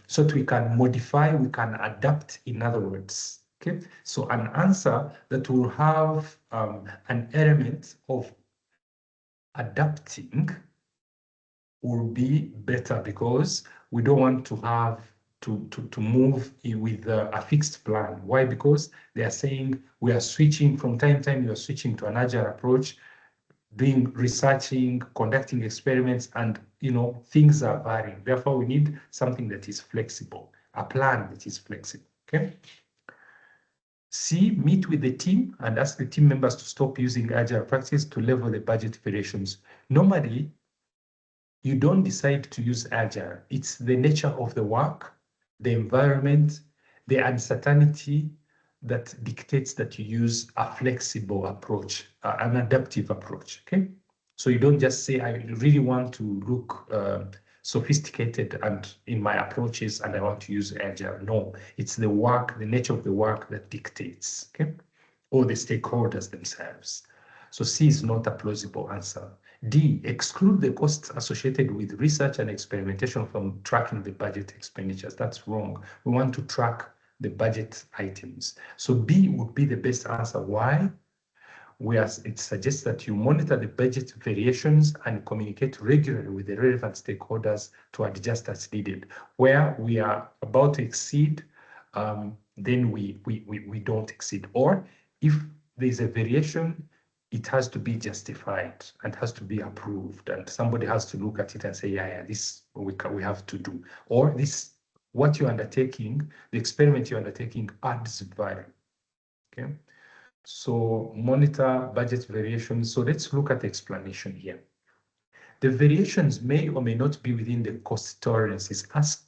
so that we can modify, we can adapt, in other words. Okay, so an answer that will have an element of adapting will be better, because we don't want to have to move with a fixed plan. Why? Because they are saying we are switching from time to time, you are switching to an agile approach, doing researching, conducting experiments, and things are varying. Therefore, we need something that is flexible, a plan that is flexible. Okay. C, meet with the team and ask the team members to stop using agile practice to level the budget variations. Normally, you don't decide to use agile. It's the nature of the work, the environment, the uncertainty that dictates that you use a flexible approach, an adaptive approach. Okay, so you don't just say, I really want to look sophisticated and in my approaches, and I want to use agile. No, it's the work, the nature of the work that dictates. Okay, or the stakeholders themselves. So C is not a plausible answer. D, exclude the costs associated with research and experimentation from tracking the budget expenditures. That's wrong. We want to track the budget items. So B would be the best answer. Why? Whereas it suggests that you monitor the budget variations and communicate regularly with the relevant stakeholders to adjust as needed. Where we are about to exceed, then we don't exceed. Or if there's a variation, it has to be justified and has to be approved, and somebody has to look at it and say, yeah, this we have to do, or this, what you're undertaking, the experiment you're undertaking adds value. Okay, so monitor budget variations. So let's look at the explanation here. The variations may or may not be within the cost tolerances asked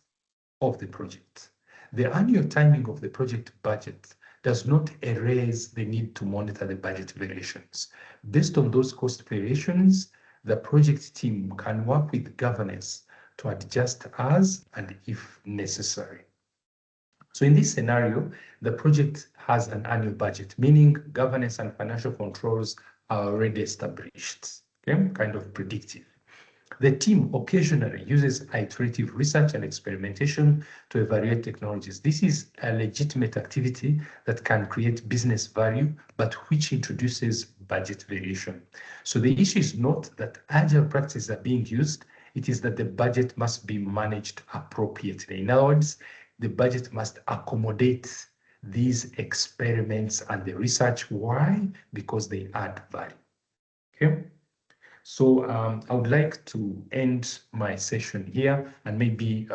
of the project. The annual timing of the project budget does not erase the need to monitor the budget variations. Based on those cost variations, the project team can work with governance to adjust as and if necessary. So in this scenario, the project has an annual budget, meaning governance and financial controls are already established, okay, kind of predictive. The team occasionally uses iterative research and experimentation to evaluate technologies. This is a legitimate activity that can create business value, but which introduces budget variation. So the issue is not that agile practices are being used, it is that the budget must be managed appropriately. In other words, the budget must accommodate these experiments and the research. Why? Because they add value. Okay. So I would like to end my session here and maybe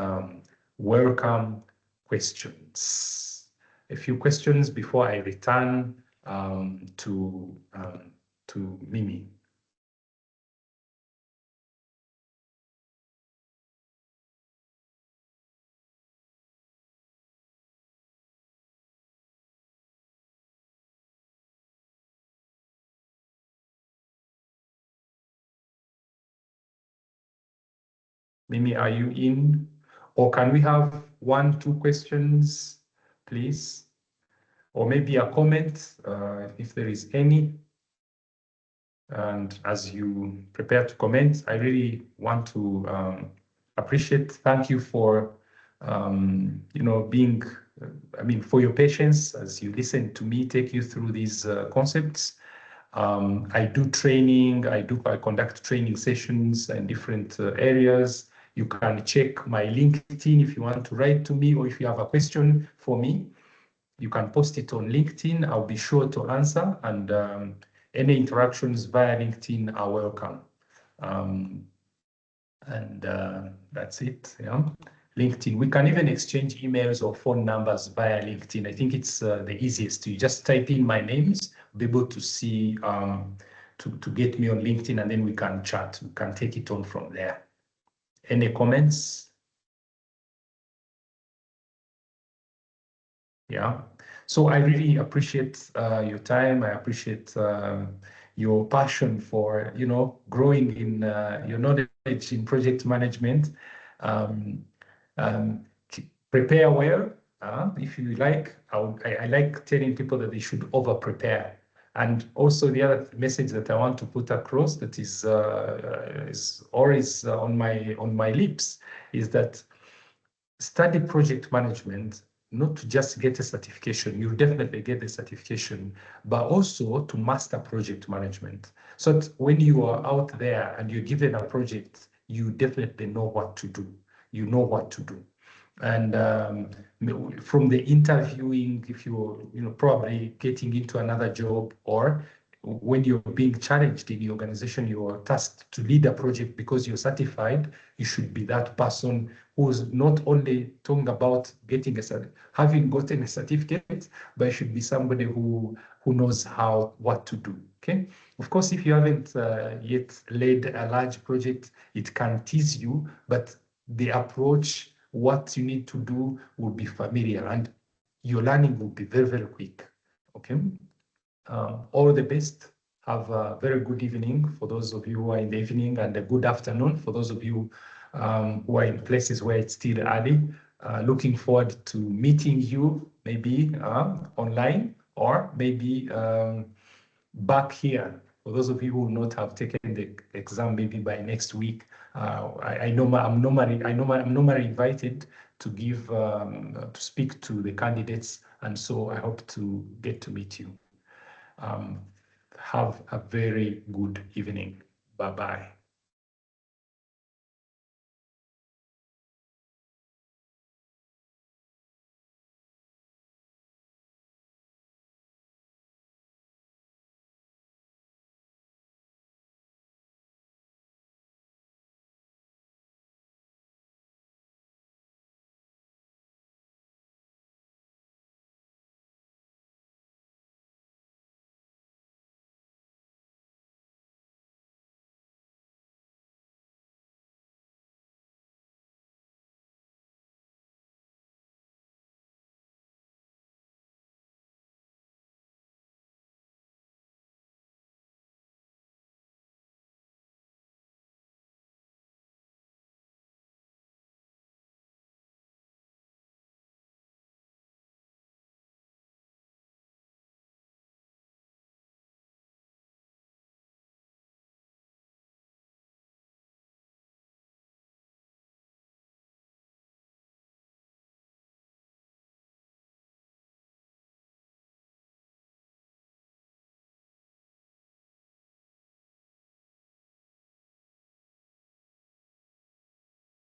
welcome questions. A few questions before I return to Mimi. Mimi, are you in? Or can we have 1, 2 questions, please? Or maybe a comment, if there is any. And as you prepare to comment, I really want to thank you for, being, for your patience as you listen to me take you through these concepts. I do training, I conduct training sessions in different areas. You can check my LinkedIn if you want to write to me, or if you have a question for me, you can post it on LinkedIn. I'll be sure to answer, and any interactions via LinkedIn are welcome. That's it. Yeah, LinkedIn. We can even exchange emails or phone numbers via LinkedIn. I think it's the easiest. You just type in my names, be able to see to get me on LinkedIn, and then we can chat. We can take it on from there. Any comments? Yeah. So I really appreciate your time. I appreciate your passion for, growing in your knowledge in project management. Prepare well. If you like, I like telling people that they should over prepare. And also the other message that I want to put across that is always on my lips is that study project management, not to just get a certification. You'll definitely get the certification, but also to master project management. So that when you are out there and you're given a project, you definitely know what to do. You know what to do. And from the interviewing, if you're probably getting into another job, or when you're being challenged in the organization, you are tasked to lead a project because you're certified, you should be that person who's not only talking about having gotten a certificate, but should be somebody who knows what to do. Okay. Of course, if you haven't yet led a large project, it can tease you, but the approach, what you need to do, will be familiar, and your learning will be very, very quick. Okay. All the best. Have a very good evening for those of you who are in the evening, and a good afternoon for those of you who are in places where it's still early. Looking forward to meeting you, maybe online, or maybe back here. For those of you who will not have taken the exam, maybe by next week. I'm normally invited to give to speak to the candidates, and so I hope to get to meet you. Have a very good evening. Bye-bye.